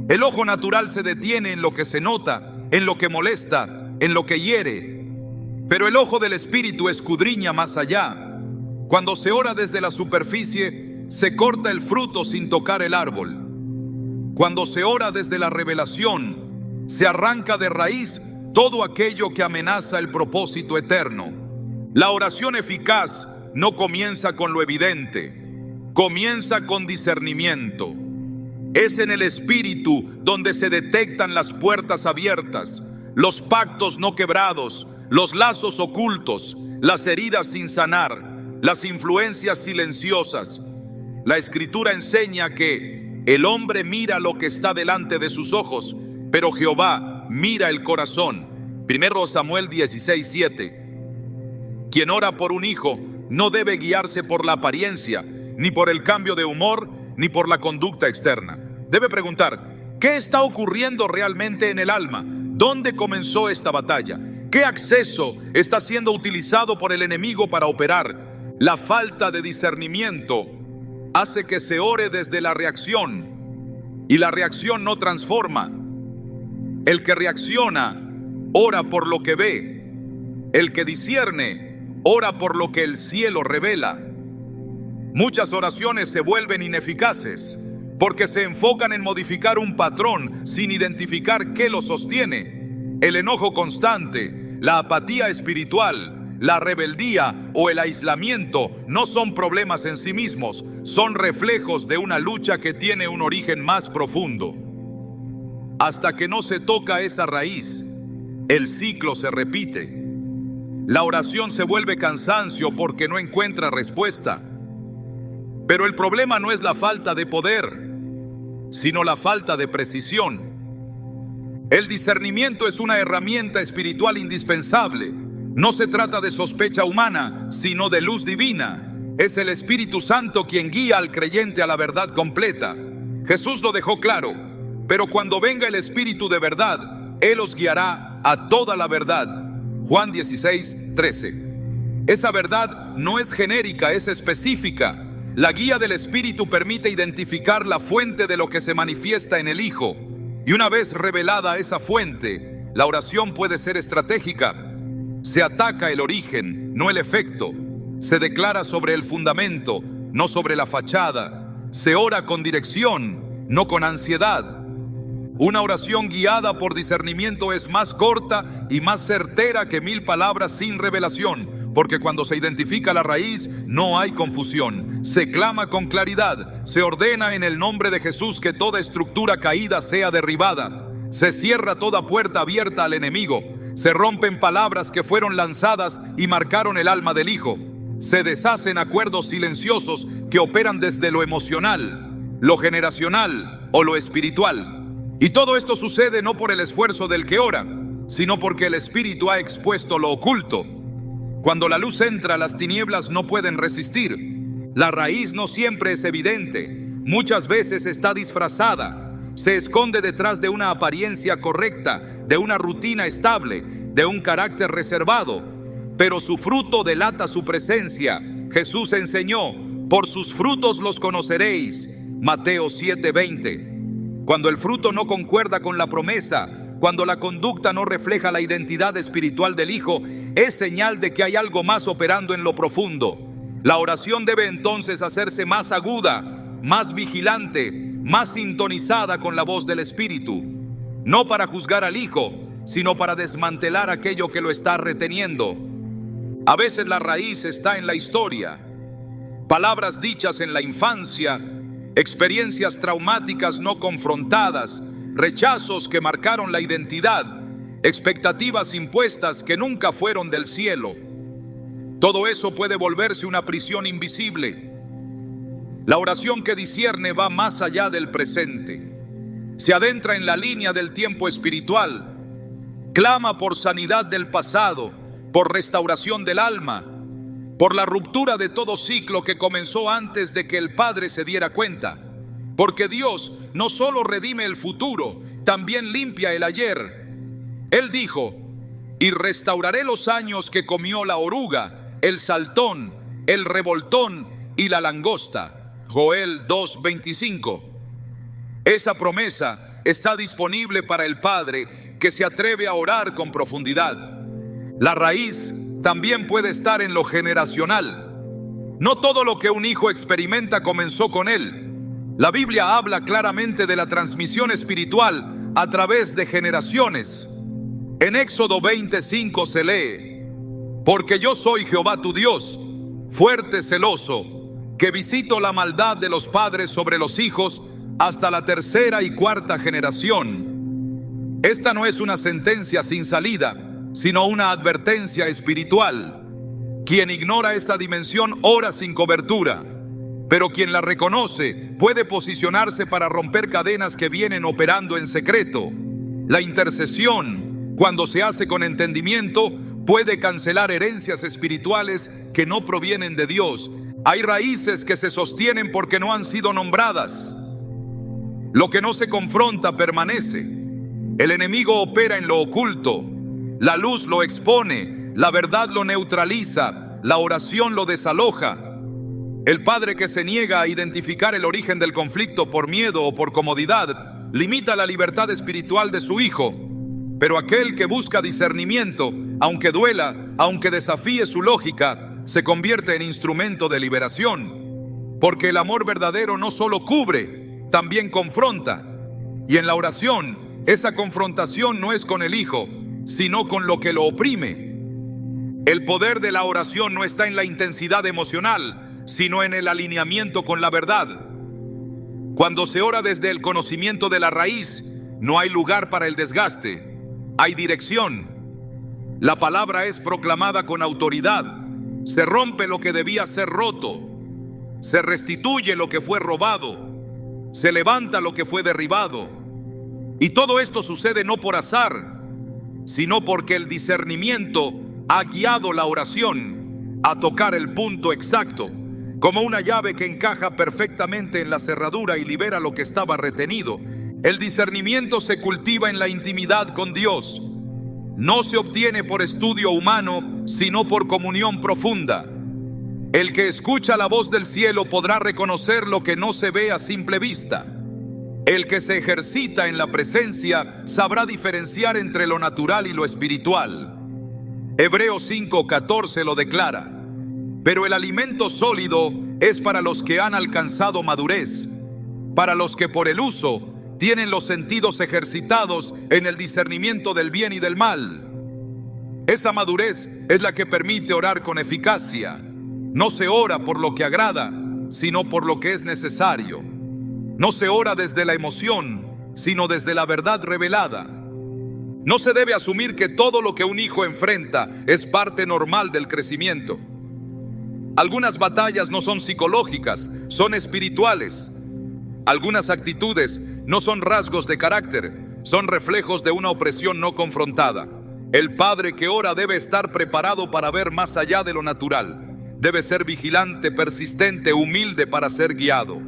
El ojo natural se detiene en lo que se nota, en lo que molesta, en lo que hiere, pero el ojo del Espíritu escudriña más allá. Cuando se ora desde la superficie, se corta el fruto sin tocar el árbol. Cuando se ora desde la revelación, se arranca de raíz todo aquello que amenaza el propósito eterno. La oración eficaz no comienza con lo evidente, comienza con discernimiento. Es en el Espíritu donde se detectan las puertas abiertas, los pactos no quebrados, los lazos ocultos, las heridas sin sanar, las influencias silenciosas. La Escritura enseña que el hombre mira lo que está delante de sus ojos, pero Jehová mira el corazón. 1 Samuel 16:7. Quien ora por un hijo no debe guiarse por la apariencia, ni por el cambio de humor, ni por la conducta externa. Debe preguntar, ¿qué está ocurriendo realmente en el alma? ¿Dónde comenzó esta batalla? ¿Qué acceso está siendo utilizado por el enemigo para operar? La falta de discernimiento hace que se ore desde la reacción, y la reacción no transforma. El que reacciona, ora por lo que ve. El que discierne, ora por lo que el cielo revela. Muchas oraciones se vuelven ineficaces porque se enfocan en modificar un patrón sin identificar qué lo sostiene. El enojo constante, la apatía espiritual, la rebeldía o el aislamiento no son problemas en sí mismos, son reflejos de una lucha que tiene un origen más profundo. Hasta que no se toca esa raíz, el ciclo se repite. La oración se vuelve cansancio porque no encuentra respuesta. Pero el problema no es la falta de poder, sino la falta de precisión. El discernimiento es una herramienta espiritual indispensable. No se trata de sospecha humana, sino de luz divina. Es el Espíritu Santo quien guía al creyente a la verdad completa. Jesús lo dejó claro, pero cuando venga el Espíritu de verdad, Él os guiará a toda la verdad. Juan 16:13. Esa verdad no es genérica, es específica. La guía del Espíritu permite identificar la fuente de lo que se manifiesta en el Hijo. Y una vez revelada esa fuente, la oración puede ser estratégica. Se ataca el origen, no el efecto. Se declara sobre el fundamento, no sobre la fachada. Se ora con dirección, no con ansiedad. Una oración guiada por discernimiento es más corta y más certera que 1000 palabras sin revelación, porque cuando se identifica la raíz, no hay confusión. Se clama con claridad, se ordena en el nombre de Jesús que toda estructura caída sea derribada. Se cierra toda puerta abierta al enemigo. Se rompen palabras que fueron lanzadas y marcaron el alma del Hijo. Se deshacen acuerdos silenciosos que operan desde lo emocional, lo generacional o lo espiritual. Y todo esto sucede no por el esfuerzo del que ora, sino porque el Espíritu ha expuesto lo oculto. Cuando la luz entra, las tinieblas no pueden resistir. La raíz no siempre es evidente. Muchas veces está disfrazada. Se esconde detrás de una apariencia correcta, de una rutina estable, de un carácter reservado. Pero su fruto delata su presencia. Jesús enseñó, por sus frutos los conoceréis. Mateo 7:20. Cuando el fruto no concuerda con la promesa, cuando la conducta no refleja la identidad espiritual del Hijo, es señal de que hay algo más operando en lo profundo. La oración debe entonces hacerse más aguda, más vigilante, más sintonizada con la voz del Espíritu. No para juzgar al Hijo, sino para desmantelar aquello que lo está reteniendo. A veces la raíz está en la historia. Palabras dichas en la infancia, experiencias traumáticas no confrontadas, rechazos que marcaron la identidad, expectativas impuestas que nunca fueron del cielo. Todo eso puede volverse una prisión invisible. La oración que discierne va más allá del presente. Se adentra en la línea del tiempo espiritual. Clama por sanidad del pasado, por restauración del alma. por la ruptura de todo ciclo que comenzó antes de que el Padre se diera cuenta. Porque Dios no solo redime el futuro, también limpia el ayer. Él dijo: y restauraré los años que comió la oruga, el saltón, el revoltón y la langosta. Joel 2:25. Esa promesa está disponible para el padre que se atreve a orar con profundidad. La raíz también puede estar en lo generacional. No todo lo que un hijo experimenta comenzó con él. La Biblia habla claramente de la transmisión espiritual a través de generaciones. En Éxodo 20:5 se lee: porque yo soy Jehová tu Dios, fuerte, celoso, que visito la maldad de los padres sobre los hijos hasta la tercera y cuarta generación. Esta no es una sentencia sin salida, sino una advertencia espiritual. Quien ignora esta dimensión ora sin cobertura, pero quien la reconoce puede posicionarse para romper cadenas que vienen operando en secreto. La intercesión, cuando se hace con entendimiento, puede cancelar herencias espirituales que no provienen de Dios. Hay raíces que se sostienen porque no han sido nombradas. Lo que no se confronta permanece. El enemigo opera en lo oculto. La luz lo expone, la verdad lo neutraliza, la oración lo desaloja. El padre que se niega a identificar el origen del conflicto por miedo o por comodidad limita la libertad espiritual de su hijo. Pero aquel que busca discernimiento, aunque duela, aunque desafíe su lógica, se convierte en instrumento de liberación. Porque el amor verdadero no solo cubre, también confronta. Y en la oración, esa confrontación no es con el hijo, sino con lo que lo oprime. El poder de la oración no está en la intensidad emocional, sino en el alineamiento con la verdad. Cuando se ora desde el conocimiento de la raíz, no hay lugar para el desgaste, hay dirección. La palabra es proclamada con autoridad. Se rompe lo que debía ser roto, se restituye lo que fue robado, se levanta lo que fue derribado. Y todo esto sucede no por azar, sino porque el discernimiento ha guiado la oración a tocar el punto exacto, como una llave que encaja perfectamente en la cerradura y libera lo que estaba retenido. El discernimiento se cultiva en la intimidad con Dios. No se obtiene por estudio humano, sino por comunión profunda. El que escucha la voz del cielo podrá reconocer lo que no se ve a simple vista. El que se ejercita en la presencia sabrá diferenciar entre lo natural y lo espiritual. Hebreos 5:14 lo declara. Pero el alimento sólido es para los que han alcanzado madurez, para los que por el uso tienen los sentidos ejercitados en el discernimiento del bien y del mal. Esa madurez es la que permite orar con eficacia. No se ora por lo que agrada, sino por lo que es necesario. No se ora desde la emoción, sino desde la verdad revelada. No se debe asumir que todo lo que un hijo enfrenta es parte normal del crecimiento. Algunas batallas no son psicológicas, son espirituales. Algunas actitudes no son rasgos de carácter, son reflejos de una opresión no confrontada. El padre que ora debe estar preparado para ver más allá de lo natural. Debe ser vigilante, persistente, humilde para ser guiado.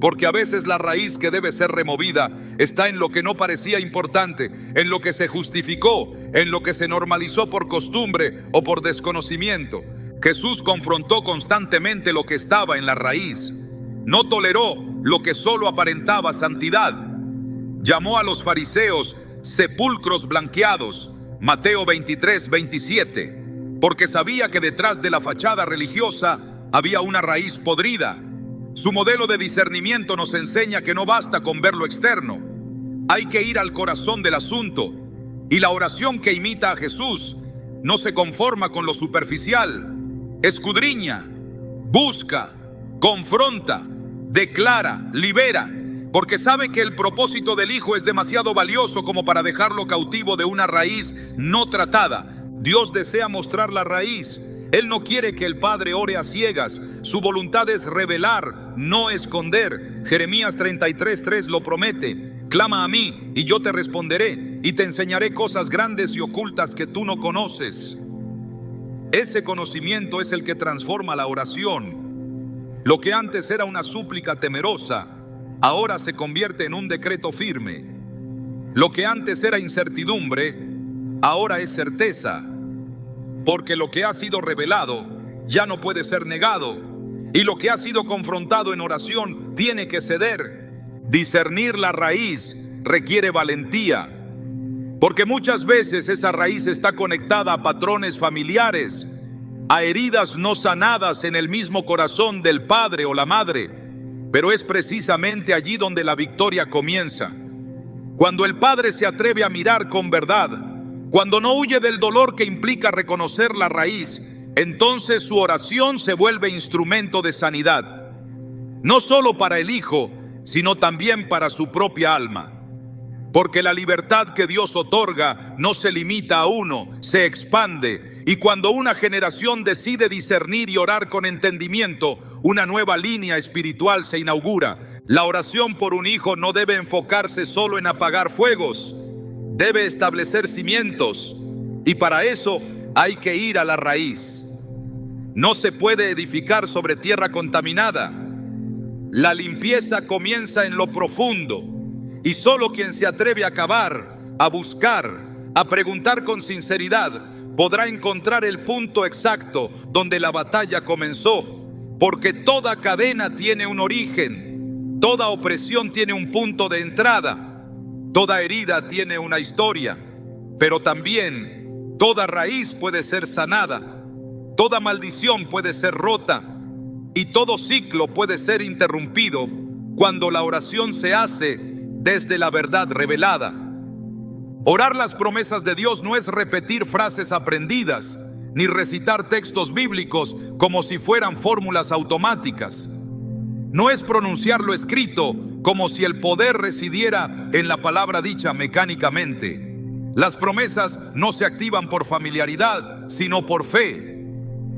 Porque a veces la raíz que debe ser removida está en lo que no parecía importante, en lo que se justificó, en lo que se normalizó por costumbre o por desconocimiento. Jesús confrontó constantemente lo que estaba en la raíz. No toleró lo que solo aparentaba santidad. Llamó a los fariseos sepulcros blanqueados, Mateo 23:27, porque sabía que detrás de la fachada religiosa había una raíz podrida. Su modelo de discernimiento nos enseña que no basta con ver lo externo. Hay que ir al corazón del asunto. Y la oración que imita a Jesús no se conforma con lo superficial. Escudriña, busca, confronta, declara, libera, porque sabe que el propósito del Hijo es demasiado valioso como para dejarlo cautivo de una raíz no tratada. Dios desea mostrar la raíz. Él no quiere que el Padre ore a ciegas. Su voluntad es revelar, no esconder. Jeremías 33:3 lo promete. Clama a mí y yo te responderé y te enseñaré cosas grandes y ocultas que tú no conoces. Ese conocimiento es el que transforma la oración. Lo que antes era una súplica temerosa, ahora se convierte en un decreto firme. Lo que antes era incertidumbre, ahora es certeza. Porque lo que ha sido revelado ya no puede ser negado. Y lo que ha sido confrontado en oración tiene que ceder. Discernir la raíz requiere valentía. Porque muchas veces esa raíz está conectada a patrones familiares, a heridas no sanadas en el mismo corazón del padre o la madre. Pero es precisamente allí donde la victoria comienza. Cuando el padre se atreve a mirar con verdad, cuando no huye del dolor que implica reconocer la raíz, entonces su oración se vuelve instrumento de sanidad. No solo para el hijo, sino también para su propia alma. Porque la libertad que Dios otorga no se limita a uno, se expande. Y cuando una generación decide discernir y orar con entendimiento, una nueva línea espiritual se inaugura. La oración por un hijo no debe enfocarse solo en apagar fuegos, debe establecer cimientos. Y para eso hay que ir a la raíz. No se puede edificar sobre tierra contaminada. La limpieza comienza en lo profundo. Y solo quien se atreve a cavar, a buscar, a preguntar con sinceridad, podrá encontrar el punto exacto donde la batalla comenzó. Porque toda cadena tiene un origen, toda opresión tiene un punto de entrada, toda herida tiene una historia, pero también toda raíz puede ser sanada, toda maldición puede ser rota y todo ciclo puede ser interrumpido cuando la oración se hace desde la verdad revelada. Orar las promesas de Dios no es repetir frases aprendidas, ni recitar textos bíblicos como si fueran fórmulas automáticas. No es pronunciar lo escrito como si el poder residiera en la palabra dicha mecánicamente. Las promesas no se activan por familiaridad, sino por fe.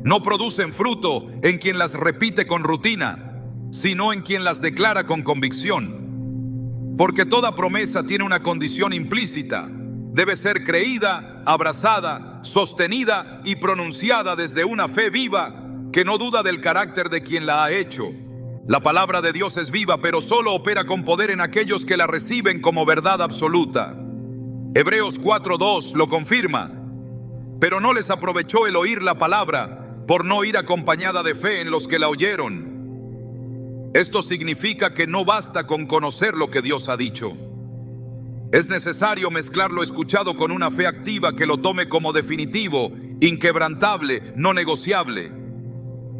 No producen fruto en quien las repite con rutina, sino en quien las declara con convicción. Porque toda promesa tiene una condición implícita. Debe ser creída, abrazada, sostenida y pronunciada desde una fe viva que no duda del carácter de quien la ha hecho. La palabra de Dios es viva, pero solo opera con poder en aquellos que la reciben como verdad absoluta. Hebreos 4:2 lo confirma. Pero no les aprovechó el oír la palabra por no ir acompañada de fe en los que la oyeron. Esto significa que no basta con conocer lo que Dios ha dicho. Es necesario mezclar lo escuchado con una fe activa que lo tome como definitivo, inquebrantable, no negociable.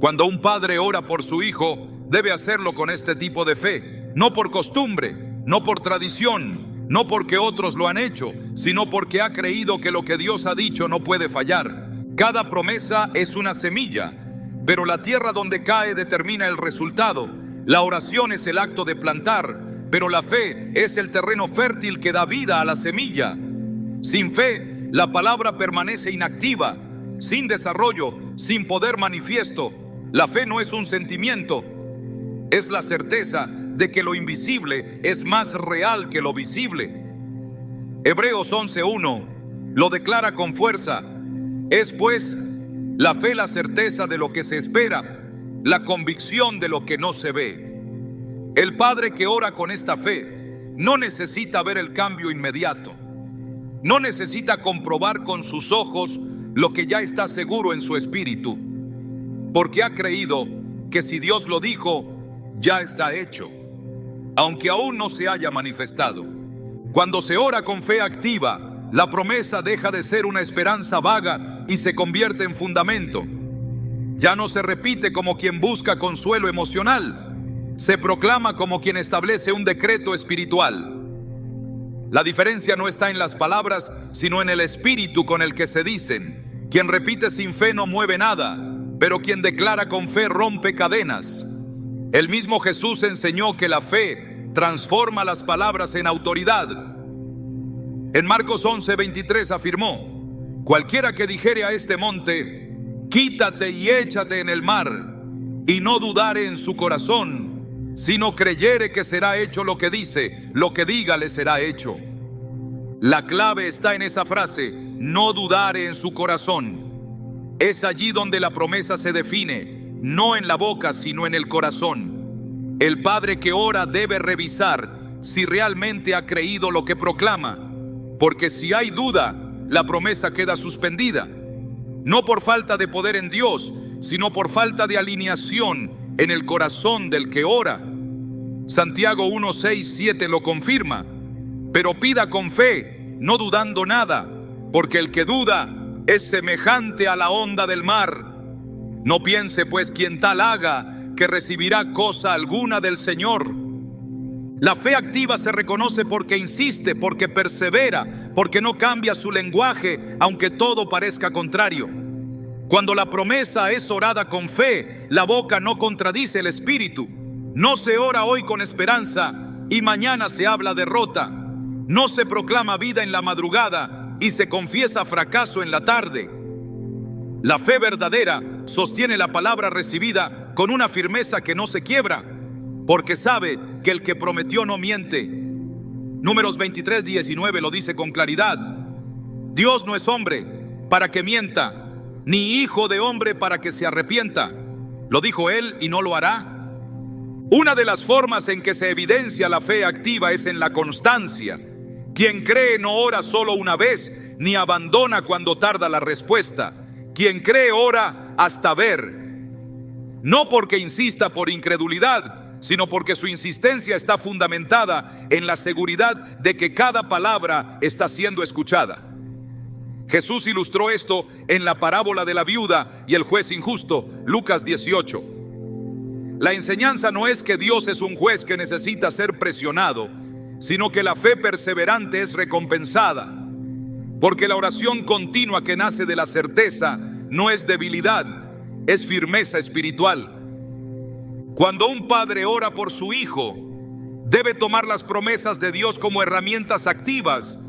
Cuando un padre ora por su hijo, debe hacerlo con este tipo de fe, no por costumbre, no por tradición, no porque otros lo han hecho, sino porque ha creído que lo que Dios ha dicho no puede fallar. Cada promesa es una semilla, pero la tierra donde cae determina el resultado. La oración es el acto de plantar, pero la fe es el terreno fértil que da vida a la semilla. Sin fe, la palabra permanece inactiva, sin desarrollo, sin poder manifiesto. La fe no es un sentimiento, es la certeza de que lo invisible es más real que lo visible. Hebreos 11:1 lo declara con fuerza. Es pues la fe la certeza de lo que se espera, la convicción de lo que no se ve. El padre que ora con esta fe no necesita ver el cambio inmediato. No necesita comprobar con sus ojos lo que ya está seguro en su espíritu, porque ha creído que si Dios lo dijo, ya está hecho, aunque aún no se haya manifestado. Cuando se ora con fe activa, la promesa deja de ser una esperanza vaga y se convierte en fundamento. Ya no se repite como quien busca consuelo emocional, se proclama como quien establece un decreto espiritual. La diferencia no está en las palabras, sino en el espíritu con el que se dicen. Quien repite sin fe no mueve nada, pero quien declara con fe rompe cadenas. El mismo Jesús enseñó que la fe transforma las palabras en autoridad. En Marcos 11:23 afirmó: cualquiera que dijere a este monte, quítate y échate en el mar, y no dudare en su corazón, sino creyere que será hecho lo que dice, lo que diga le será hecho. La clave está en esa frase, no dudare en su corazón. Es allí donde la promesa se define, no en la boca, sino en el corazón. El padre que ora debe revisar si realmente ha creído lo que proclama, porque si hay duda, la promesa queda suspendida, no por falta de poder en Dios, sino por falta de alineación en el corazón del que ora. Santiago 1, 6, 7 lo confirma. Pero pida con fe, no dudando nada, porque el que duda es semejante a la onda del mar. No piense pues quien tal haga que recibirá cosa alguna del Señor. La fe activa se reconoce porque insiste, porque persevera, porque no cambia su lenguaje, aunque todo parezca contrario. Cuando la promesa es orada con fe, la boca no contradice el espíritu. No se ora hoy con esperanza y mañana se habla derrota. No se proclama vida en la madrugada y se confiesa fracaso en la tarde. La fe verdadera sostiene la palabra recibida con una firmeza que no se quiebra, porque sabe que el que prometió no miente. Números 23, 19 lo dice con claridad. Dios no es hombre para que mienta, ni hijo de hombre para que se arrepienta. Lo dijo él y no lo hará. Una de las formas en que se evidencia la fe activa es en la constancia. Quien cree no ora solo una vez, ni abandona cuando tarda la respuesta. Quien cree ora hasta ver. No porque insista por incredulidad, sino porque su insistencia está fundamentada en la seguridad de que cada palabra está siendo escuchada. Jesús ilustró esto en la parábola de la viuda y el juez injusto, Lucas 18. La enseñanza no es que Dios es un juez que necesita ser presionado, sino que la fe perseverante es recompensada, porque la oración continua que nace de la certeza no es debilidad, es firmeza espiritual. Cuando un padre ora por su hijo, debe tomar las promesas de Dios como herramientas activas,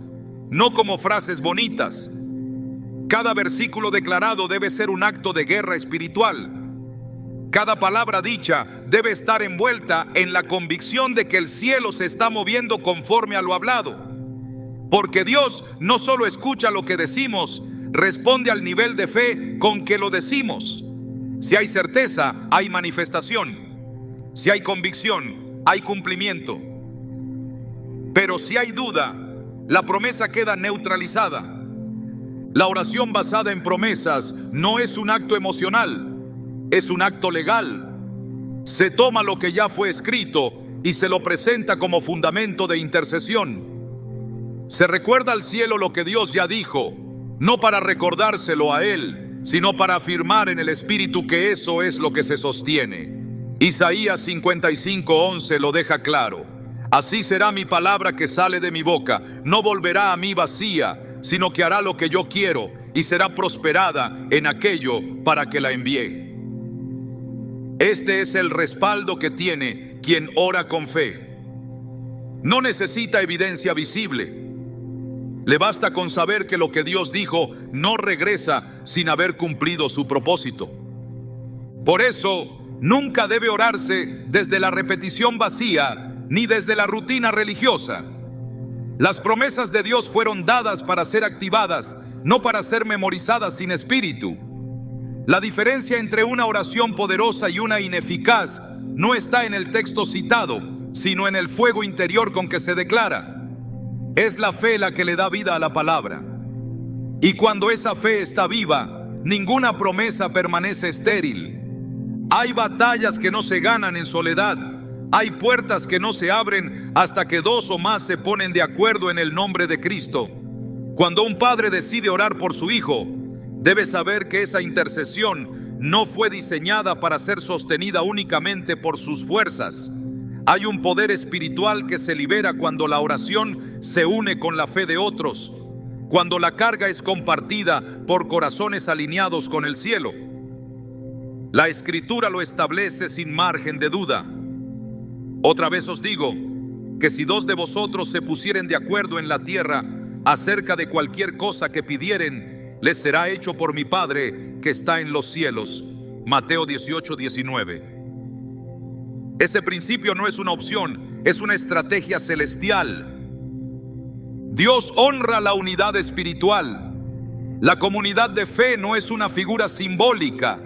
no como frases bonitas. Cada versículo declarado debe ser un acto de guerra espiritual. Cada palabra dicha debe estar envuelta en la convicción de que el cielo se está moviendo conforme a lo hablado. Porque Dios no solo escucha lo que decimos, responde al nivel de fe con que lo decimos. Si hay certeza, hay manifestación. Si hay convicción, hay cumplimiento. Pero si hay duda, la promesa queda neutralizada. La oración basada en promesas no es un acto emocional, es un acto legal. Se toma lo que ya fue escrito y se lo presenta como fundamento de intercesión. Se recuerda al cielo lo que Dios ya dijo, no para recordárselo a él, sino para afirmar en el espíritu que eso es lo que se sostiene. Isaías 55:11 lo deja claro. Así será mi palabra que sale de mi boca, no volverá a mí vacía, sino que hará lo que yo quiero y será prosperada en aquello para que la envié. Este es el respaldo que tiene quien ora con fe. No necesita evidencia visible. Le basta con saber que lo que Dios dijo no regresa sin haber cumplido su propósito. Por eso, nunca debe orarse desde la repetición vacía ni desde la rutina religiosa. Las promesas de Dios fueron dadas para ser activadas, no para ser memorizadas sin espíritu. La diferencia entre una oración poderosa y una ineficaz no está en el texto citado, sino en el fuego interior con que se declara. Es la fe la que le da vida a la palabra. Y cuando esa fe está viva, ninguna promesa permanece estéril. Hay batallas que no se ganan en soledad. Hay puertas que no se abren hasta que dos o más se ponen de acuerdo en el nombre de Cristo. Cuando un padre decide orar por su hijo, debe saber que esa intercesión no fue diseñada para ser sostenida únicamente por sus fuerzas. Hay un poder espiritual que se libera cuando la oración se une con la fe de otros, cuando la carga es compartida por corazones alineados con el cielo. La Escritura lo establece sin margen de duda. Otra vez os digo que si dos de vosotros se pusieren de acuerdo en la tierra acerca de cualquier cosa que pidieren, les será hecho por mi Padre que está en los cielos. Mateo 18:19. Ese principio no es una opción, es una estrategia celestial. Dios honra la unidad espiritual. La comunidad de fe no es una figura simbólica,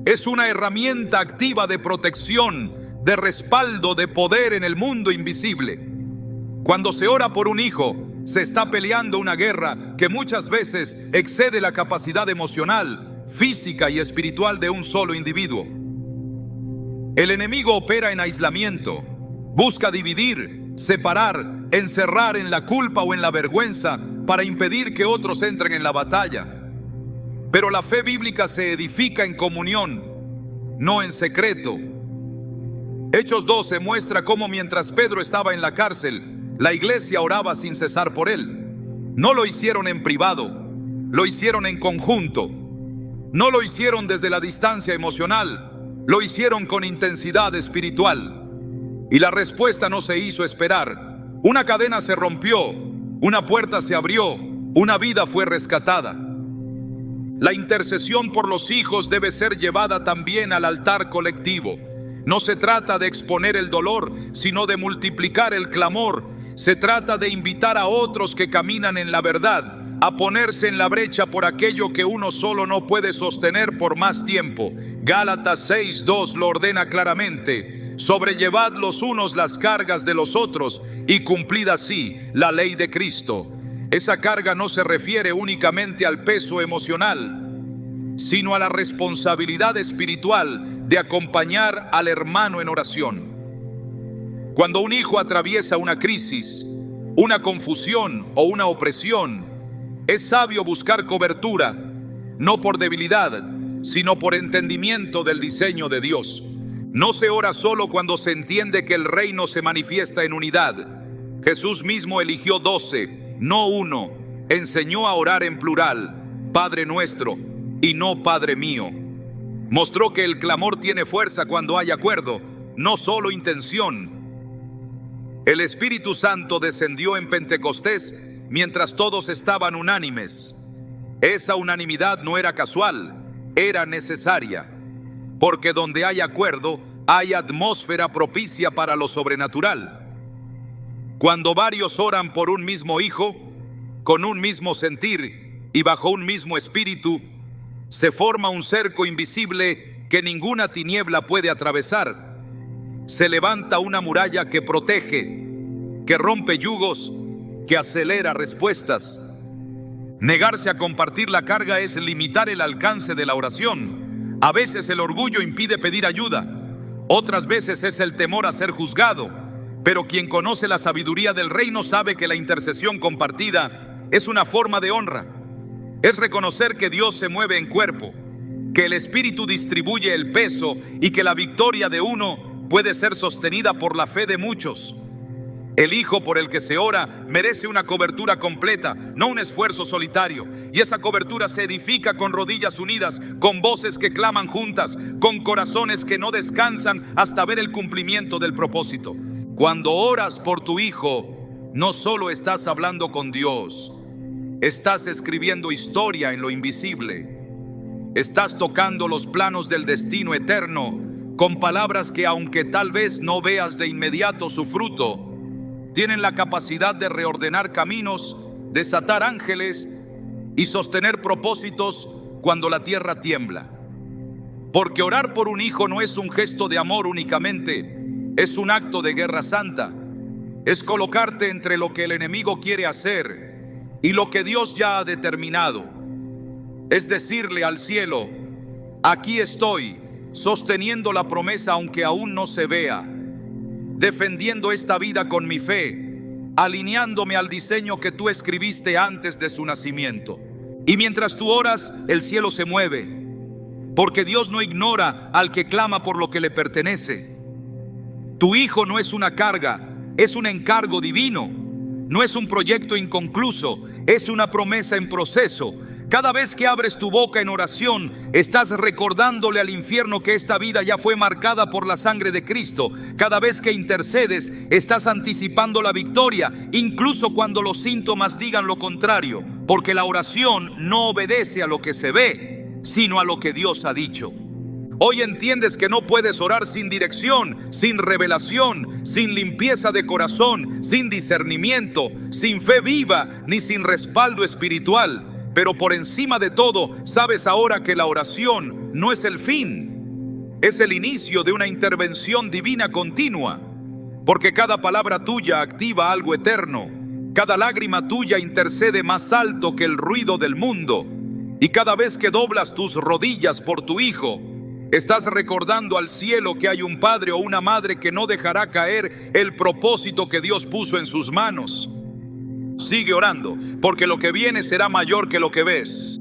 es una herramienta activa de protección, de respaldo, de poder en el mundo invisible. Cuando se ora por un hijo, se está peleando una guerra que muchas veces excede la capacidad emocional, física y espiritual de un solo individuo. El enemigo opera en aislamiento, busca dividir, separar, encerrar en la culpa o en la vergüenza para impedir que otros entren en la batalla. Pero la fe bíblica se edifica en comunión, no en secreto. Hechos 12 muestra cómo mientras Pedro estaba en la cárcel, la iglesia oraba sin cesar por él. No lo hicieron en privado, lo hicieron en conjunto. No lo hicieron desde la distancia emocional, lo hicieron con intensidad espiritual. Y la respuesta no se hizo esperar. Una cadena se rompió, una puerta se abrió, una vida fue rescatada. La intercesión por los hijos debe ser llevada también al altar colectivo. No se trata de exponer el dolor, sino de multiplicar el clamor. Se trata de invitar a otros que caminan en la verdad a ponerse en la brecha por aquello que uno solo no puede sostener por más tiempo. Gálatas 6:2 lo ordena claramente: sobrellevad los unos las cargas de los otros y cumplid así la ley de Cristo. Esa carga no se refiere únicamente al peso emocional, sino a la responsabilidad espiritual de acompañar al hermano en oración. Cuando un hijo atraviesa una crisis, una confusión o una opresión, es sabio buscar cobertura, no por debilidad, sino por entendimiento del diseño de Dios. No se ora solo cuando se entiende que el reino se manifiesta en unidad. Jesús mismo eligió 12, no uno. Enseñó a orar en plural, Padre nuestro, y no Padre mío. Mostró que el clamor tiene fuerza cuando hay acuerdo, no solo intención. El Espíritu Santo descendió en Pentecostés mientras todos estaban unánimes. Esa unanimidad no era casual, era necesaria, porque donde hay acuerdo, hay atmósfera propicia para lo sobrenatural. Cuando varios oran por un mismo hijo, con un mismo sentir y bajo un mismo espíritu, se forma un cerco invisible que ninguna tiniebla puede atravesar. Se levanta una muralla que protege, que rompe yugos, que acelera respuestas. Negarse a compartir la carga es limitar el alcance de la oración. A veces el orgullo impide pedir ayuda, otras veces es el temor a ser juzgado. Pero quien conoce la sabiduría del reino sabe que la intercesión compartida es una forma de honra. Es reconocer que Dios se mueve en cuerpo, que el Espíritu distribuye el peso y que la victoria de uno puede ser sostenida por la fe de muchos. El hijo por el que se ora merece una cobertura completa, no un esfuerzo solitario. Y esa cobertura se edifica con rodillas unidas, con voces que claman juntas, con corazones que no descansan hasta ver el cumplimiento del propósito. Cuando oras por tu hijo, no solo estás hablando con Dios, estás escribiendo historia en lo invisible. Estás tocando los planos del destino eterno con palabras que, aunque tal vez no veas de inmediato su fruto, tienen la capacidad de reordenar caminos, desatar ángeles y sostener propósitos cuando la tierra tiembla. Porque orar por un hijo no es un gesto de amor únicamente, es un acto de guerra santa. Es colocarte entre lo que el enemigo quiere hacer y lo que Dios ya ha determinado. Es decirle al cielo: aquí estoy, sosteniendo la promesa aunque aún no se vea, defendiendo esta vida con mi fe, alineándome al diseño que tú escribiste antes de su nacimiento. Y mientras tú oras, el cielo se mueve, porque Dios no ignora al que clama por lo que le pertenece. Tu hijo no es una carga, es un encargo divino. No es un proyecto inconcluso, es una promesa en proceso. Cada vez que abres tu boca en oración, estás recordándole al infierno que esta vida ya fue marcada por la sangre de Cristo. Cada vez que intercedes, estás anticipando la victoria, incluso cuando los síntomas digan lo contrario, porque la oración no obedece a lo que se ve, sino a lo que Dios ha dicho. Hoy entiendes que no puedes orar sin dirección, sin revelación, sin limpieza de corazón, sin discernimiento, sin fe viva, ni sin respaldo espiritual. Pero por encima de todo, sabes ahora que la oración no es el fin, es el inicio de una intervención divina continua, porque cada palabra tuya activa algo eterno, cada lágrima tuya intercede más alto que el ruido del mundo, y cada vez que doblas tus rodillas por tu hijo, estás recordando al cielo que hay un padre o una madre que no dejará caer el propósito que Dios puso en sus manos. Sigue orando, porque lo que viene será mayor que lo que ves.